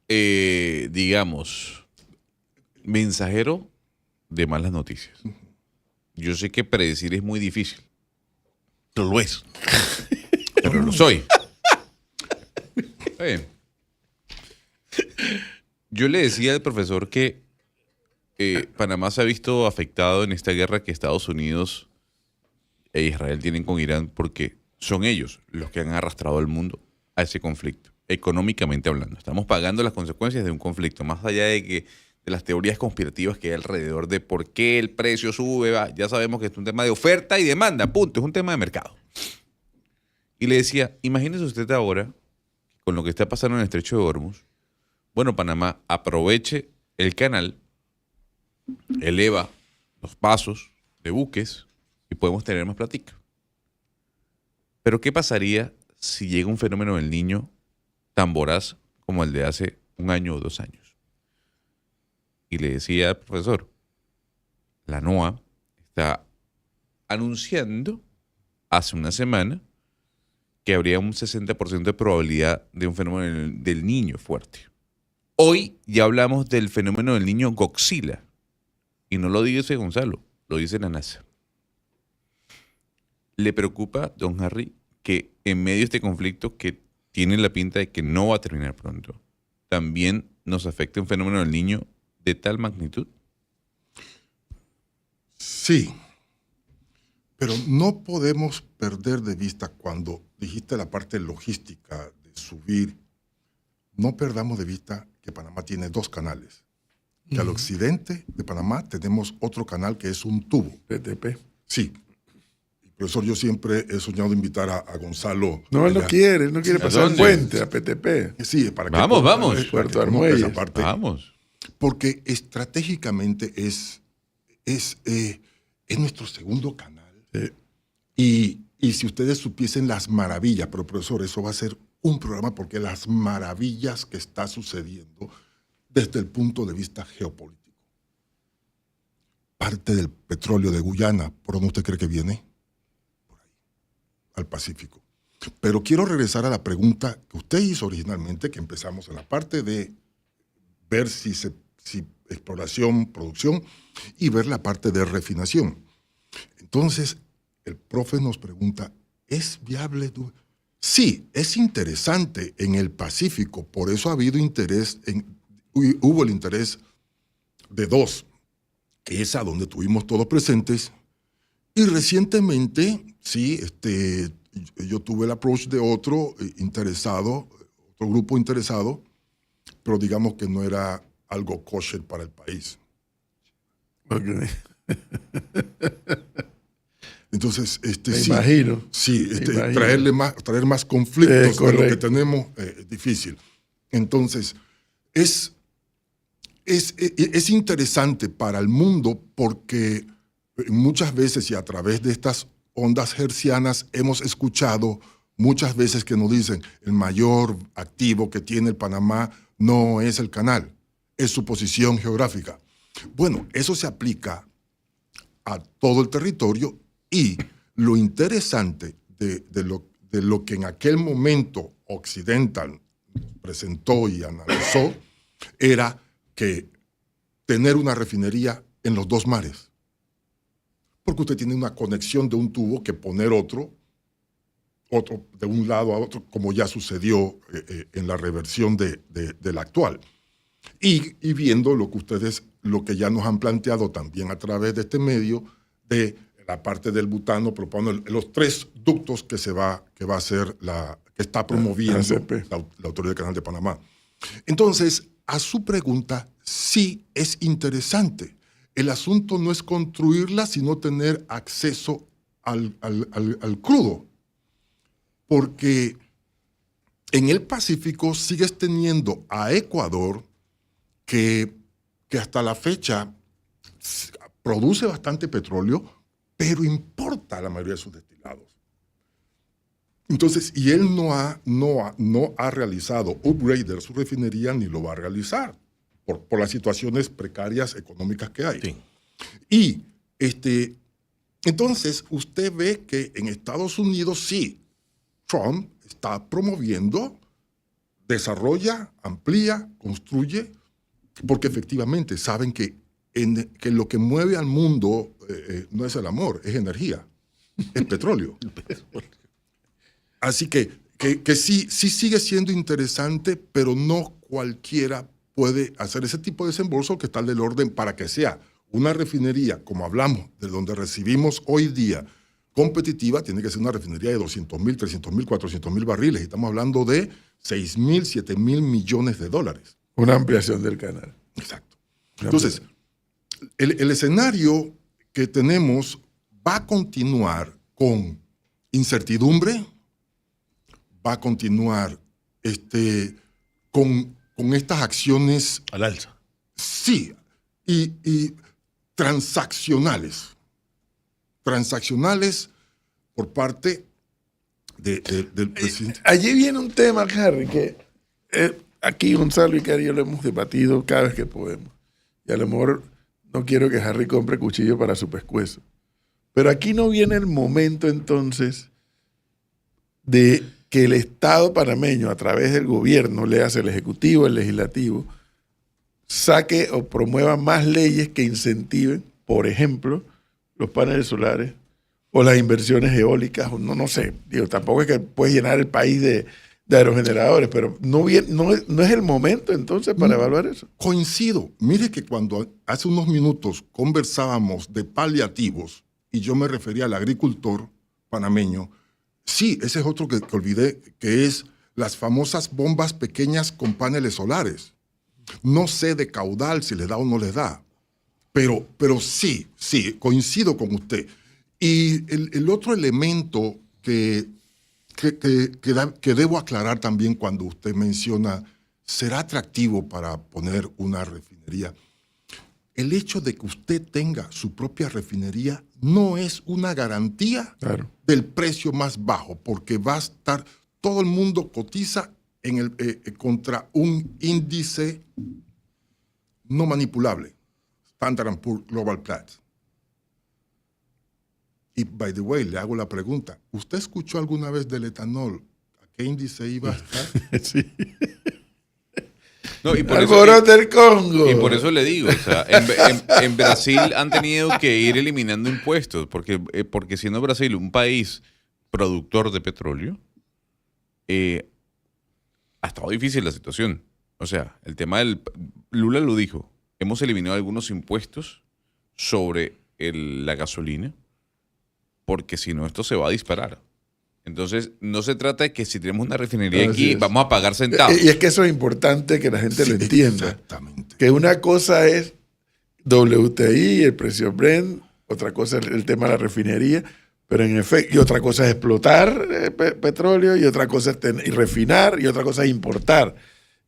digamos, mensajero de malas noticias. Yo sé que predecir es muy difícil. Pero lo es. Pero lo soy. Yo le decía al profesor que Panamá se ha visto afectado en esta guerra que Estados Unidos e Israel tienen con Irán, porque son ellos los que han arrastrado al mundo a ese conflicto, económicamente hablando. Estamos pagando las consecuencias de un conflicto, más allá de las teorías conspirativas que hay alrededor de por qué el precio sube. Ya sabemos que es un tema de oferta y demanda, punto, es un tema de mercado. Y le decía, imagínese usted ahora, con lo que está pasando en el Estrecho de Hormuz, bueno, Panamá aproveche el canal eleva los pasos de buques y podemos tener más plática. Pero ¿qué pasaría si llega un fenómeno del Niño tan voraz como el de hace un año o 2 años? Y le decía al profesor, la NOAA está anunciando hace una semana que habría un 60% de probabilidad de un fenómeno del Niño fuerte. Hoy ya hablamos del fenómeno del Niño Godzilla. Y no lo dice Gonzalo, lo dice la NASA. ¿Le preocupa, don Harry, que en medio de este conflicto que tiene la pinta de que no va a terminar pronto, también nos afecte un fenómeno del Niño de tal magnitud? Sí, pero no podemos perder de vista cuando dijiste la parte logística de subir, no perdamos de vista que Panamá tiene 2 canales. Que al occidente de Panamá tenemos otro canal que es un tubo. PTP. Sí. Profesor, yo siempre he soñado invitar a Gonzalo. No, él no quiere ¿A pasar el dónde? puente a PTP. Sí, para que Vamos, conozca- vamos. para que Puerto conozca Armuelles. esa parte. Vamos. Porque estratégicamente es nuestro segundo canal. Y si ustedes supiesen las maravillas, pero profesor, eso va a ser un programa porque las maravillas que está sucediendo desde el punto de vista geopolítico. Parte del petróleo de Guyana, ¿por dónde usted cree que viene? Por ahí, al Pacífico. Pero quiero regresar a la pregunta que usted hizo originalmente, que empezamos en la parte de ver si exploración, producción, y ver la parte de refinación. Entonces, el profe nos pregunta, ¿es viable? Sí, es interesante en el Pacífico, por eso ha habido interés, hubo el interés de 2, que es a donde tuvimos todos presentes, y recientemente, sí, yo tuve el approach de otro interesado, otro grupo interesado, pero digamos que no era algo kosher para el país. Ok. Entonces, Me sí, imagino. sí, imagino. traer más conflictos de lo que Correcto. tenemos es difícil. Entonces, es interesante para el mundo porque muchas veces y a través de estas ondas hertzianas hemos escuchado muchas veces que nos dicen el mayor activo que tiene el Panamá no es el canal, es su posición geográfica. Bueno, eso se aplica a todo el territorio y lo interesante de lo que en aquel momento Occidental presentó y analizó era que tener una refinería en los 2 mares. Porque usted tiene una conexión de un tubo que poner otro de un lado a otro, como ya sucedió en la reversión del actual. Y viendo lo que ya nos han planteado también a través de este medio, de la parte del butano, propone los 3 ductos que va a hacer que está promoviendo la Autoridad del Canal de Panamá. Entonces, a su pregunta, sí es interesante. El asunto no es construirla, sino tener acceso al crudo. Porque en el Pacífico sigues teniendo a Ecuador, que hasta la fecha produce bastante petróleo, pero importa la mayoría de sus destilados. Entonces, y él no ha realizado upgrade de su refinería ni lo va a realizar por las situaciones precarias económicas que hay. Sí. Y entonces usted ve que en Estados Unidos sí, Trump está promoviendo, desarrolla, amplía, construye, porque efectivamente saben que lo que mueve al mundo no es el amor, es energía, es petróleo. Así que sí sigue siendo interesante, pero no cualquiera puede hacer ese tipo de desembolso que está del orden para que sea una refinería, como hablamos, de donde recibimos hoy día, competitiva, tiene que ser una refinería de 200,000, 300,000, 400,000 barriles. Estamos hablando de 6,000, 7,000 millones de dólares. Una ampliación del canal. Exacto. Entonces, el escenario que tenemos va a continuar con incertidumbre, va a continuar con estas acciones. Al alza. Sí, y transaccionales por parte del presidente. Allí viene un tema, Harry, que aquí Gonzalo y Cari lo hemos debatido cada vez que podemos. Y a lo mejor no quiero que Harry compre cuchillo para su pescuezo. Pero aquí no viene el momento entonces de que el Estado panameño, a través del gobierno, le hace el Ejecutivo, el Legislativo, saque o promueva más leyes que incentiven, por ejemplo, los paneles solares o las inversiones eólicas, o no sé. Digo, tampoco es que puedes llenar el país de aerogeneradores, pero no es el momento entonces para evaluar eso. Coincido. Mire que cuando hace unos minutos conversábamos de paliativos y yo me refería al agricultor panameño, sí, ese es otro que olvidé, que es las famosas bombas pequeñas con paneles solares. No sé de caudal si les da o no les da, pero sí, coincido con usted. Y el otro elemento que debo aclarar también cuando usted menciona, ¿será atractivo para poner una refinería? El hecho de que usted tenga su propia refinería no es una garantía del precio más bajo, porque va a estar, todo el mundo cotiza contra un índice no manipulable, Standard & Poor's Global Platts. Y, by the way, le hago la pregunta, ¿usted escuchó alguna vez del etanol? ¿A qué índice iba a estar? Sí. No, y por Alboroto del Congo. Y por eso le digo, o sea, en Brasil han tenido que ir eliminando impuestos, porque siendo Brasil un país productor de petróleo, ha estado difícil la situación. O sea, el tema Lula lo dijo, hemos eliminado algunos impuestos sobre la gasolina, porque si no esto se va a disparar. Entonces, no se trata de que si tenemos una refinería aquí, vamos a pagar centavos. Y es que eso es importante que la gente lo entienda. Exactamente. Que una cosa es WTI, el precio Brent, otra cosa es el tema de la refinería, pero en efecto, y otra cosa es explotar petróleo, y otra cosa es y refinar, y otra cosa es importar.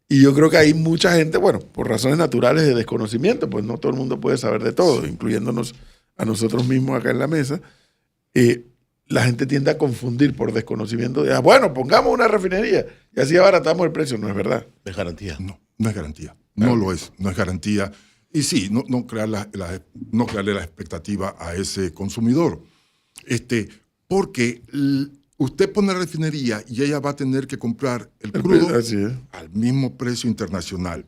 Y yo creo que hay mucha gente, bueno, por razones naturales de desconocimiento, pues no todo el mundo puede saber de todo, incluyéndonos a nosotros mismos acá en la mesa. La gente tiende a confundir por desconocimiento de, bueno, pongamos una refinería y así abaratamos el precio. No es verdad. ¿Es garantía? No es garantía. No lo es. No es garantía. Y sí, no crearle la expectativa a ese consumidor. Porque usted pone la refinería y ella va a tener que comprar el crudo al mismo precio internacional.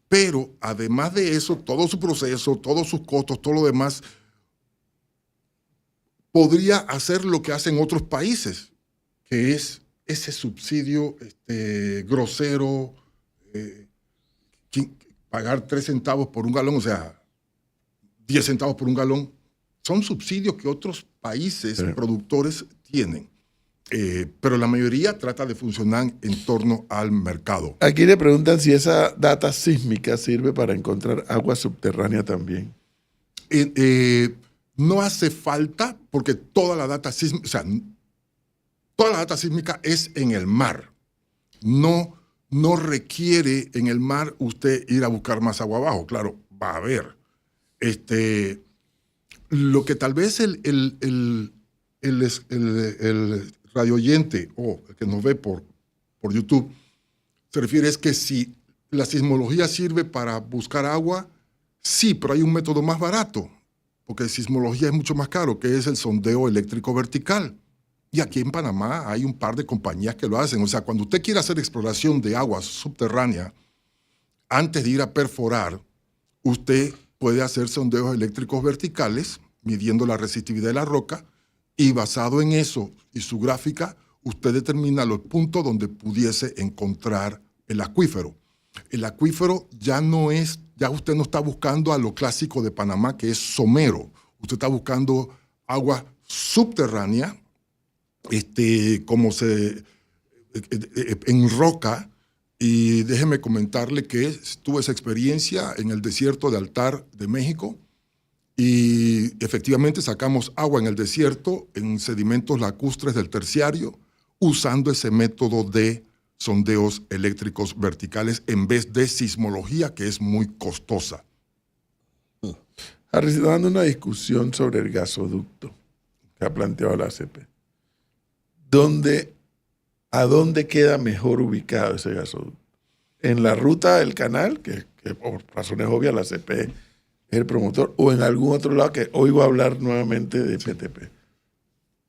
Pero además de eso, todo su proceso, todos sus costos, todo lo demás, podría hacer lo que hacen otros países, que es ese subsidio grosero, pagar 3 centavos por un galón, o sea, 10 centavos por un galón. Son subsidios que otros países productores tienen. Pero la mayoría trata de funcionar en torno al mercado. Aquí le preguntan si esa data sísmica sirve para encontrar agua subterránea también. No hace falta porque toda la data sísmica, o sea, toda la data sísmica es en el mar. No requiere en el mar usted ir a buscar más agua abajo. Claro, va a haber. Lo que tal vez el radio oyente o el que nos ve por YouTube se refiere es que si la sismología sirve para buscar agua, sí, pero hay un método más barato, porque sismología es mucho más caro, que es el sondeo eléctrico vertical. Y aquí en Panamá hay un par de compañías que lo hacen. O sea, cuando usted quiere hacer exploración de agua subterránea, antes de ir a perforar, usted puede hacer sondeos eléctricos verticales, midiendo la resistividad de la roca, y basado en eso y su gráfica, usted determina los puntos donde pudiese encontrar el acuífero. El acuífero ya usted no está buscando a lo clásico de Panamá, que es somero. Usted está buscando agua subterránea, en roca. Y déjeme comentarle que tuve esa experiencia en el desierto de Altar de México, y efectivamente sacamos agua en el desierto, en sedimentos lacustres del terciario, usando ese método de sondeos eléctricos verticales en vez de sismología, que es muy costosa. Harry, se está dando una discusión sobre el gasoducto que ha planteado la ACP. ¿A dónde queda mejor ubicado ese gasoducto? ¿En la ruta del canal, que por razones obvias la ACP es el promotor, o en algún otro lado que oigo hablar nuevamente de PTP?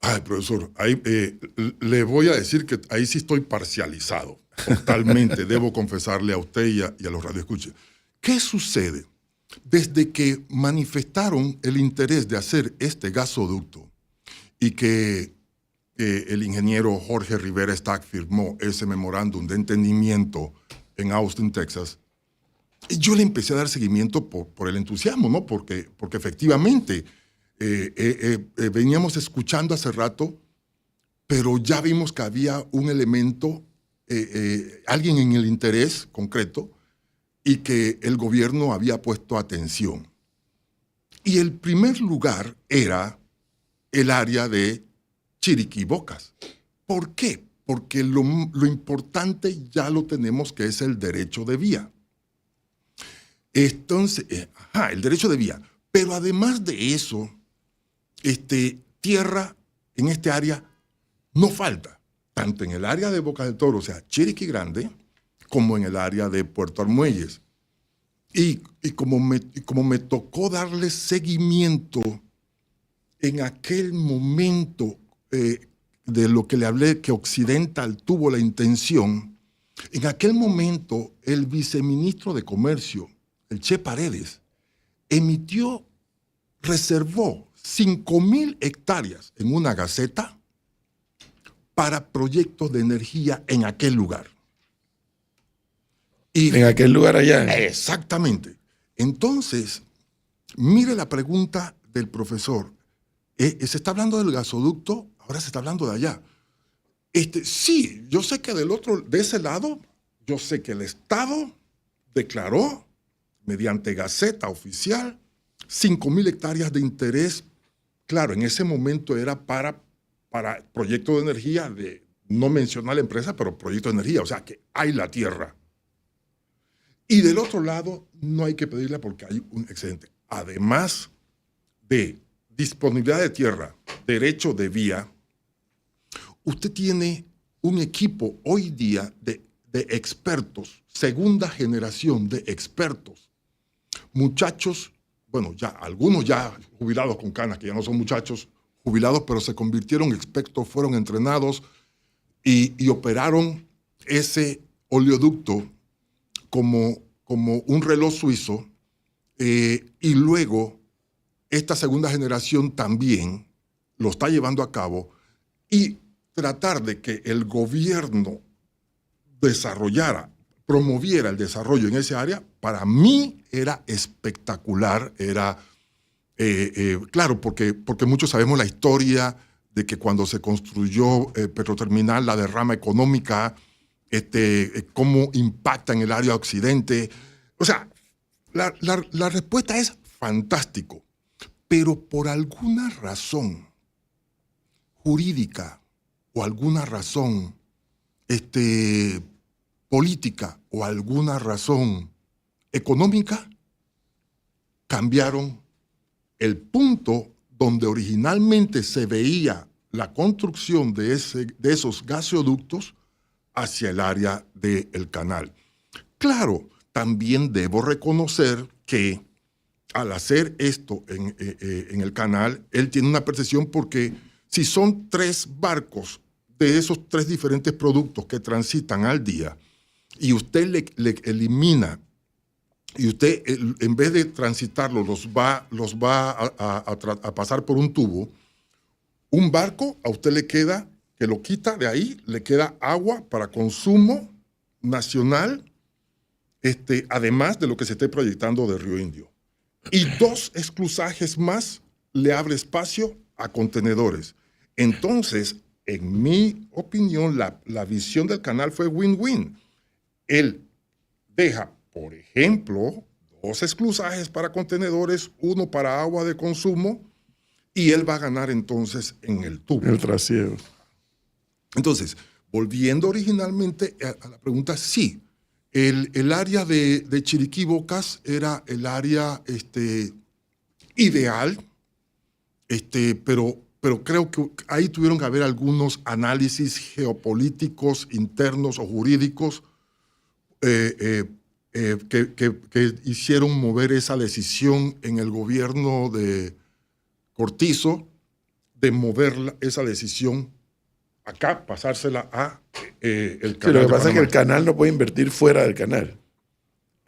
Ay, profesor, ahí, le voy a decir que ahí sí estoy parcializado, totalmente, debo confesarle a usted y a los radioescuchas. ¿Qué sucede? Desde que manifestaron el interés de hacer este gasoducto y que el ingeniero Jorge Rivera Stack firmó ese memorándum de entendimiento en Austin, Texas, yo le empecé a dar seguimiento por el entusiasmo, ¿no? Porque efectivamente veníamos escuchando hace rato, pero ya vimos que había un elemento, alguien en el interés concreto, y que el gobierno había puesto atención. Y el primer lugar era el área de Chiriquí Bocas. ¿Por qué? Porque lo importante ya lo tenemos, que es el derecho de vía. Entonces, el derecho de vía. Pero además de eso, tierra en este área no falta, tanto en el área de Boca del Toro, o sea, Chiriquí Grande, como en el área de Puerto Armuelles. Y como me tocó darle seguimiento en aquel momento de lo que le hablé, que Occidental tuvo la intención, en aquel momento el viceministro de Comercio, el Che Paredes, reservó 5,000 hectáreas en una gaceta para proyectos de energía en aquel lugar. Y en aquel lugar allá. Exactamente. Entonces, mire la pregunta del profesor. Se está hablando del gasoducto, ahora se está hablando de allá. Sí, yo sé que de ese lado, yo sé que el Estado declaró, mediante gaceta oficial, 5,000 hectáreas de interés. Claro, en ese momento era para proyectos de energía, no mencionar la empresa, pero proyecto de energía, o sea que hay la tierra. Y del otro lado, no hay que pedirla porque hay un excedente. Además de disponibilidad de tierra, derecho de vía, usted tiene un equipo hoy día de expertos, segunda generación de expertos. Muchachos, bueno, ya algunos ya jubilados con canas, que ya no son muchachos jubilados, pero se convirtieron en expertos, fueron entrenados y operaron ese oleoducto como un reloj suizo, y luego esta segunda generación también lo está llevando a cabo, y tratar de que el gobierno promoviera el desarrollo en esa área, para mí era espectacular. Era, claro, porque muchos sabemos la historia de que cuando se construyó Petroterminal, la derrama económica, cómo impacta en el área occidente. O sea, la respuesta es fantástico, pero por alguna razón jurídica o alguna razón política o alguna razón económica, cambiaron el punto donde originalmente se veía la construcción de esos gasoductos hacia el área del canal. Claro, también debo reconocer que al hacer esto en el canal, él tiene una percepción, porque si son 3 barcos de esos 3 diferentes productos que transitan al día, y usted le elimina, y usted en vez de transitarlos los va a pasar por un tubo, un barco a usted le queda, que lo quita de ahí, le queda agua para consumo nacional, además de lo que se esté proyectando de Río Indio. Y 2 esclusajes más le abre espacio a contenedores. Entonces, en mi opinión, la visión del canal fue win-win. Él deja, por ejemplo, 2 esclusajes para contenedores, 1 para agua de consumo, y él va a ganar entonces en el tubo. El trasiego. Entonces, volviendo originalmente a la pregunta, sí, el área de Chiriquí Bocas era el área ideal, pero creo que ahí tuvieron que haber algunos análisis geopolíticos internos o jurídicos que hicieron mover esa decisión en el gobierno de Cortizo, de mover esa decisión acá, pasársela a el canal. Sí, lo que pasa es que el Panamá. canal no puede invertir fuera del canal.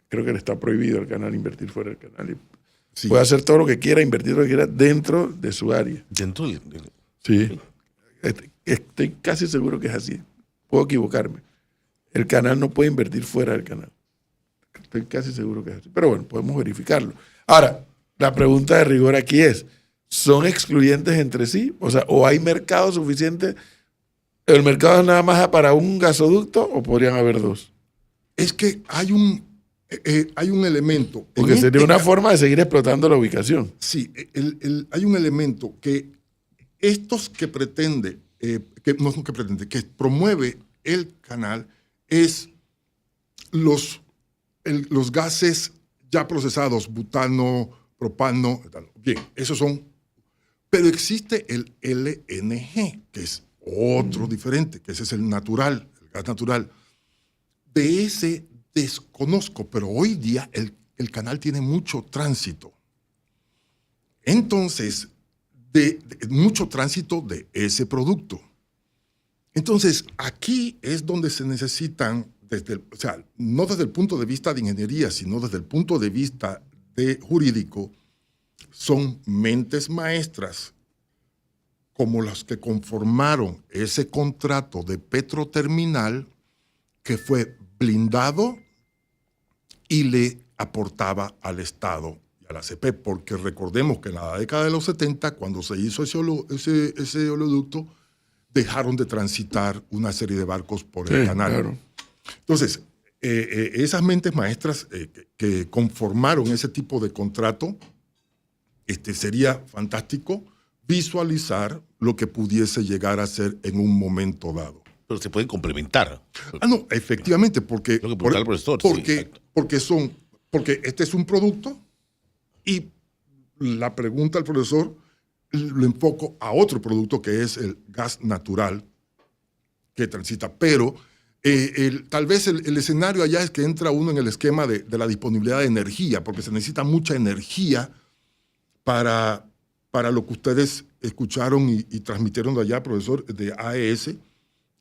Creo que le está prohibido al canal invertir fuera del canal. Y Sí. puede hacer todo lo que quiera, invertir lo que quiera dentro de su área. Dentro del- Sí. Estoy casi seguro que es así. Puedo equivocarme. El canal no puede invertir fuera del canal. Estoy casi seguro que es así. Pero bueno, podemos verificarlo. Ahora, la pregunta de rigor aquí es, ¿son excluyentes entre sí? O sea, ¿o hay mercado suficiente? ¿El mercado es nada más para un gasoducto o podrían haber dos? Es que hay un elemento. Porque En sería este una ca- forma de seguir explotando la ubicación. Sí, hay un elemento que estos que pretende, que promueve el canal es los gases ya procesados, butano, propano, etano. Bien, esos son. Pero existe el LNG, que es otro diferente, que ese es el natural, el gas natural. De ese desconozco, pero hoy día el canal tiene mucho tránsito. Entonces, mucho tránsito de ese producto. Entonces, aquí es donde se necesitan, o sea, no desde el punto de vista de ingeniería, sino desde el punto de vista de jurídico, son mentes maestras como las que conformaron ese contrato de Petroterminal que fue blindado y le aportaba al Estado y a la ACP, porque recordemos que en la década de los 70, cuando se hizo ese oleoducto, dejaron de transitar una serie de barcos por el Sí, canal. claro. Entonces, esas mentes maestras que conformaron ese tipo de contrato, sería fantástico visualizar lo que pudiese llegar a ser en un momento dado. Pero se pueden complementar. No, efectivamente, porque, Lo que preguntaba el profesor, sí, exacto. porque este es un producto y la pregunta al profesor lo enfoco a otro producto que es el gas natural que transita. Pero tal vez el escenario allá es que entra uno en el esquema de la disponibilidad de energía, porque se necesita mucha energía para lo que ustedes escucharon y transmitieron de allá, profesor, de AES.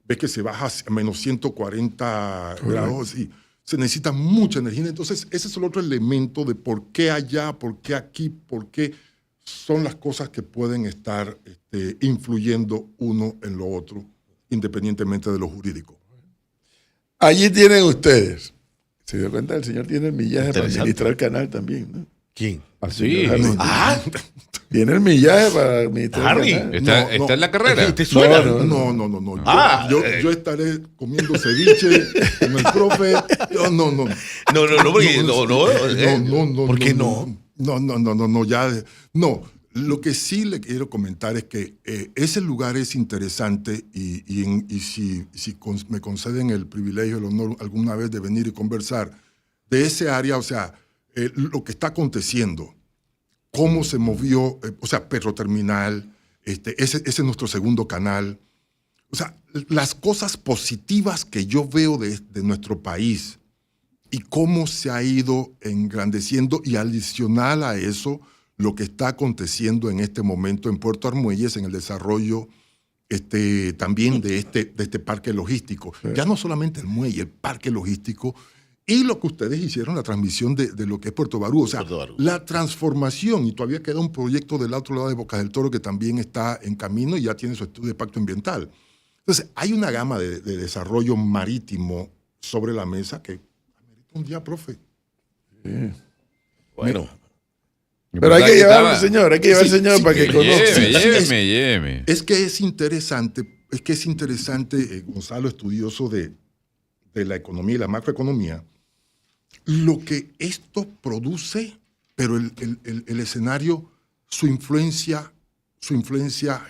Ves que se baja a menos 140 grados y se necesita mucha energía. Entonces, ese es el otro elemento de por qué allá, por qué aquí, por qué son las cosas que pueden estar influyendo uno en lo otro, independientemente de lo jurídico. Allí tienen ustedes. Se dio cuenta, el señor tiene el millaje para Interesante. administrar el canal también, ¿no? ¿Quién? Así. Tiene el millaje para administrar Harry. el canal. Está en la carrera. ¿Te suena? No. Ah, Yo estaré comiendo ceviche con el profe. No. No, porque no. ¿Por qué no? No, ya. No, lo que sí le quiero comentar es que ese lugar es interesante y si me conceden el privilegio, el honor alguna vez de venir y conversar de ese área, o sea, lo que está aconteciendo, cómo se movió, o sea, Petroterminal, ese es nuestro segundo canal. O sea, las cosas positivas que yo veo de nuestro país y cómo se ha ido engrandeciendo y adicional a eso, lo que está aconteciendo en este momento en Puerto Armuelles, en el desarrollo también de este parque logístico. Sí. Ya no solamente el muelle, el parque logístico, y lo que ustedes hicieron, la transmisión de lo que es Puerto Barú. O sea, la transformación, y todavía queda un proyecto del otro lado de Bocas del Toro que también está en camino y ya tiene su estudio de impacto ambiental. Entonces, hay una gama de desarrollo marítimo sobre la mesa que amerita un día, profe. Sí. Bueno. Pero hay que llevarlo al señor, para que conozca. Lléveme. Es que es interesante, Gonzalo, estudioso de la economía y la macroeconomía, lo que esto produce, pero el escenario, su influencia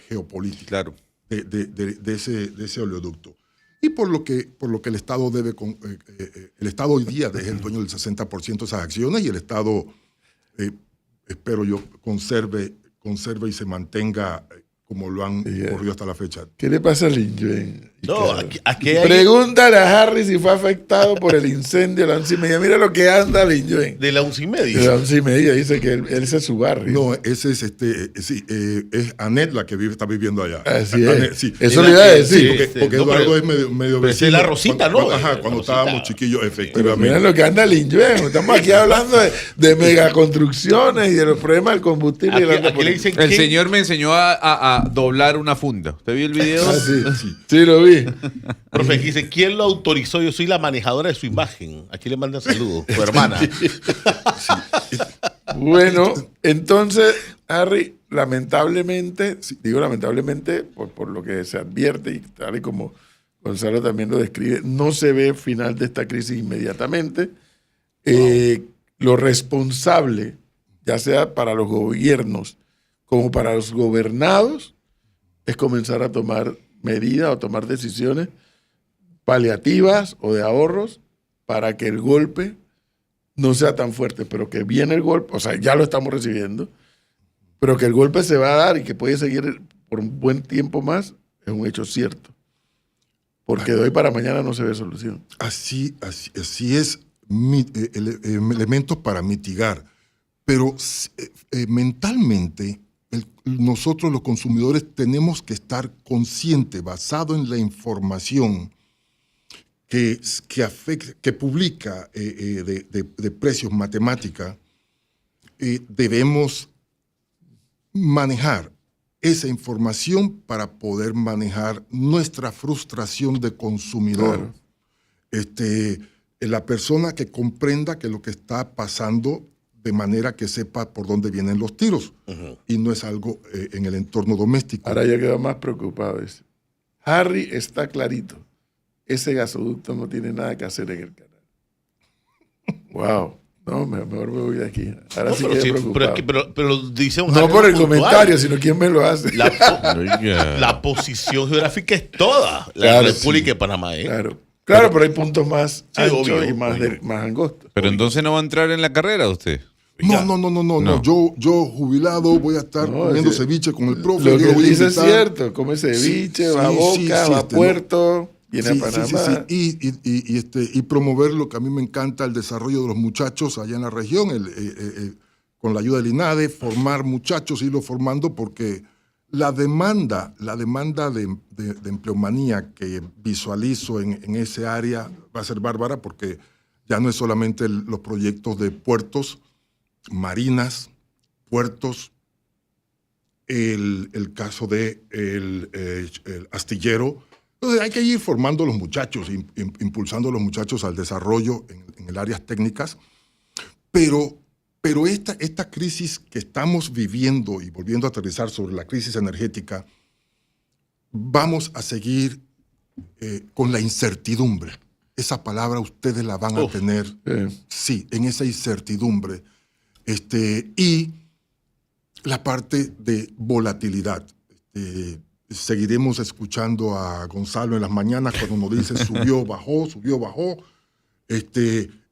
geopolítica. Claro. De ese oleoducto. Y por lo que el Estado debe, el Estado hoy día es el dueño del 60% de esas acciones y el Estado espero yo, conserve y se mantenga como lo han corrido hasta la fecha. ¿Qué le pasa a Lin Yuen? No, aquí hay... Pregúntale a Harry si fue afectado por el incendio de la 11:30. Mira lo que anda Lin Yuen. De la 11:30. De la 11:30 dice que ese es su barrio. No, ese es es Annette la que está viviendo allá. Así Annette, es. sí. Eso le iba a decir. Porque no, Eduardo pero- es medio pero esa es la Rosita, ¿no? Cuando La estábamos Rosita. chiquillos, Pero efectivamente. mira lo que anda Lin Yuen. Estamos aquí hablando de megaconstrucciones y de los problemas del combustible. y de la Aquí le dicen El ¿quién? señor me enseñó a doblar una funda. ¿Usted vio el video? Ah, sí. Sí, lo vi. Profe, aquí dice, ¿quién lo autorizó? Yo soy la manejadora de su imagen. Aquí le manda saludos. Su hermana. Bueno, entonces, Harry, lamentablemente, digo lamentablemente por lo que se advierte y tal y como Gonzalo también lo describe, no se ve final de esta crisis inmediatamente. Lo responsable, ya sea para los gobiernos como para los gobernados, es comenzar a tomar medidas o tomar decisiones paliativas o de ahorros para que el golpe no sea tan fuerte, pero que viene el golpe, o sea, ya lo estamos recibiendo, pero que el golpe se va a dar y que puede seguir por un buen tiempo más, es un hecho cierto. Porque de hoy para mañana no se ve solución. Así es, elementos para mitigar. Pero mentalmente, nosotros los consumidores tenemos que estar conscientes, basado en la información que publica de precios matemática, debemos manejar esa información para poder manejar nuestra frustración de consumidor. Claro. La persona que comprenda que lo que está pasando de manera que sepa por dónde vienen los tiros. Y no es algo en el entorno doméstico. Ahora ya quedo más preocupado. Dice. Harry está clarito. Ese gasoducto no tiene nada que hacer en el canal. Wow. No, mejor me voy de aquí. Ahora No, sí pero, quedé preocupado. pero dice un No Harry por el puntual. comentario, sino quién me lo hace. La posición geográfica es toda la Claro, República sí. de Panamá. Claro, pero hay puntos más Sí, anchos obvio, y más, obvio. más angostos. Pero entonces no va a entrar en la carrera usted. No. Yo jubilado voy a estar No, comiendo sí. ceviche con el profe. Lo yo que voy a dice es invitar. cierto. Come ceviche, va a Boca, va a Puerto, viene a Panamá. Y promover lo que a mí me encanta, el desarrollo de los muchachos allá en la región, con la ayuda del INADE, formar muchachos, irlos formando, porque la demanda de empleomanía que visualizo en ese área va a ser bárbara, porque ya no es solamente los proyectos de puertos, marinas, puertos, el caso de el astillero. Entonces hay que ir formando a los muchachos, impulsando a los muchachos al desarrollo en el áreas técnicas, pero esta crisis que estamos viviendo, y volviendo a aterrizar sobre la crisis energética, vamos a seguir con la incertidumbre. Esa palabra ustedes la van a tener, sí, en esa incertidumbre. Y la parte de volatilidad. Seguiremos escuchando a Gonzalo en las mañanas cuando nos dice subió, bajó.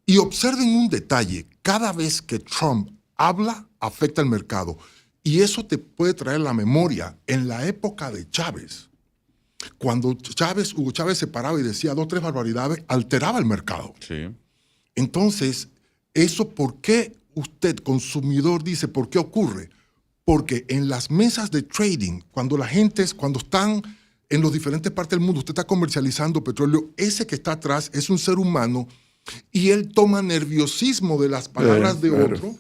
Y observen un detalle. Cada vez que Trump habla, afecta el mercado. Y eso te puede traer la memoria. En la época de Chávez, cuando Hugo Chávez se paraba y decía 2 o 3 barbaridades, alteraba el mercado. Sí. Entonces, ¿eso por qué usted, consumidor, dice por qué ocurre? Porque en las mesas de trading, cuando están en las diferentes partes del mundo, usted está comercializando petróleo, ese que está atrás es un ser humano y él toma nerviosismo de las palabras de otro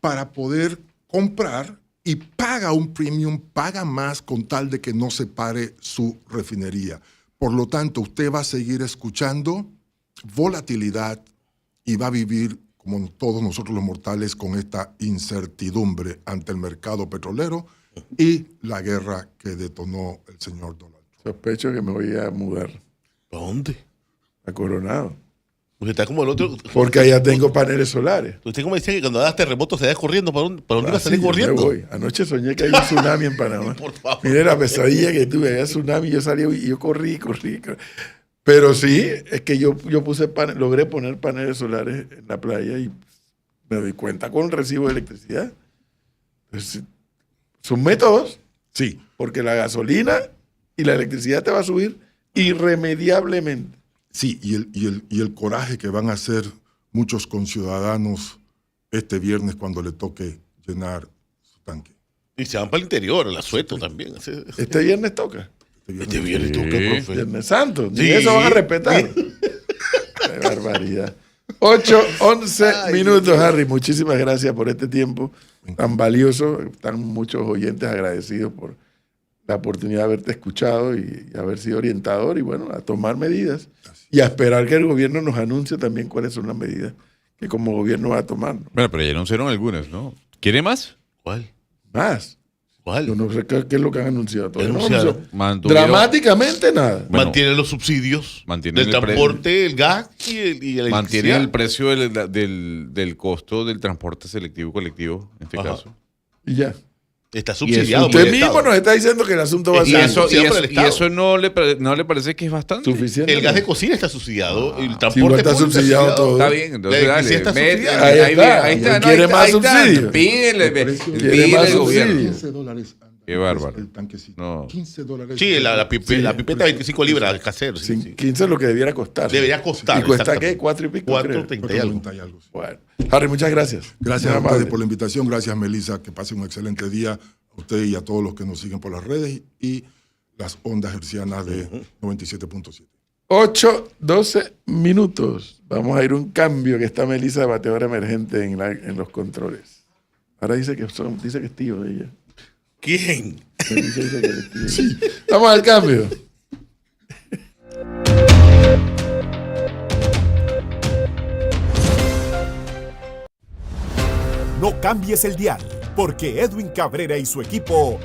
para poder comprar y paga un premium, paga más con tal de que no se pare su refinería. Por lo tanto, usted va a seguir escuchando volatilidad y va a vivir, como todos nosotros los mortales, con esta incertidumbre ante el mercado petrolero y la guerra que detonó el señor Donald Trump. Sospecho que me voy a mudar ¿A dónde? a Coronado. Usted está como el otro. Porque allá tengo paneles solares. Usted como decía que cuando das terremotos se va corriendo. ¿Para dónde va a Así salir yo me corriendo? voy. Anoche soñé que hay un tsunami en Panamá. Por favor. Mire la pesadilla que tuve. Había tsunami, yo salí y yo corrí. Pero sí, es que yo logré poner paneles solares en la playa y me doy cuenta con el recibo de electricidad Pues, son métodos, Sí, porque la gasolina y la electricidad te va a subir irremediablemente. sí, y el coraje que van a hacer muchos conciudadanos este viernes cuando le toque llenar su tanque. Y se van para el interior, el asueto también. Este viernes toca. Este viernes Sí. toca, profe. Viernes Santo. Ni Sí. eso van a respetar. Qué barbaridad. 8:11 minutos, Harry. Muchísimas gracias por este tiempo tan valioso. Están muchos oyentes agradecidos por la oportunidad de haberte escuchado y haber sido orientador y bueno, a tomar medidas y a esperar que el gobierno nos anuncie también cuáles son las medidas que como gobierno va a tomar. Bueno, pero ya anunciaron algunas, ¿no? ¿Quiere más? ¿Cuál? Más. ¿Cuál? Yo no sé qué es lo que han anunciado. Todavía no Anunciaron. anunció. Mantuvieron- Dramáticamente nada. Bueno, Mantienen los subsidios mantienen del el pre- transporte, el gas y la Mantienen electricidad. el precio del costo del transporte selectivo colectivo, en este Ajá. caso. Y ya. Está Y subsidiado eso- por Usted el mismo Estado. nos está diciendo que el asunto va a Y ser eso, subsidiado por el Estado. no le parece que es bastante. suficiente. El gas de cocina está subsidiado, el igual transporte está público subsidiado todo. Está bien, entonces La dale. electricidad está Ve- subsidiada. Ahí está. ahí está, Él no, quiere ahí más está. subsidio. Pídele, Quiere más al gobierno. subsidio. $15 anda Qué bárbaro. el tanquecito. No. $15. Sí, la pipeta 25 libras casero. Sí, Sin sí. 15 es lo que debiera costar. Debería costar. ¿Y cuesta exactamente. qué? 4 y pico. creo. 4.30 y algo. 4.90 y algo. Bueno. Harry, muchas gracias. Gracias Muy a ustedes amable. por la invitación. Gracias, Melissa. Que pasen un excelente día a usted y a todos los que nos siguen por las redes y las ondas hercianas de 97.7. 8:12 minutos. Vamos a ir a un cambio que está Melissa de bateadora emergente en los controles. Ahora dice que es tío de ella. ¿Quién? Melissa dice que es tío. Sí. Vamos al cambio. No cambies el dial, porque Edwin Cabrera y su equipo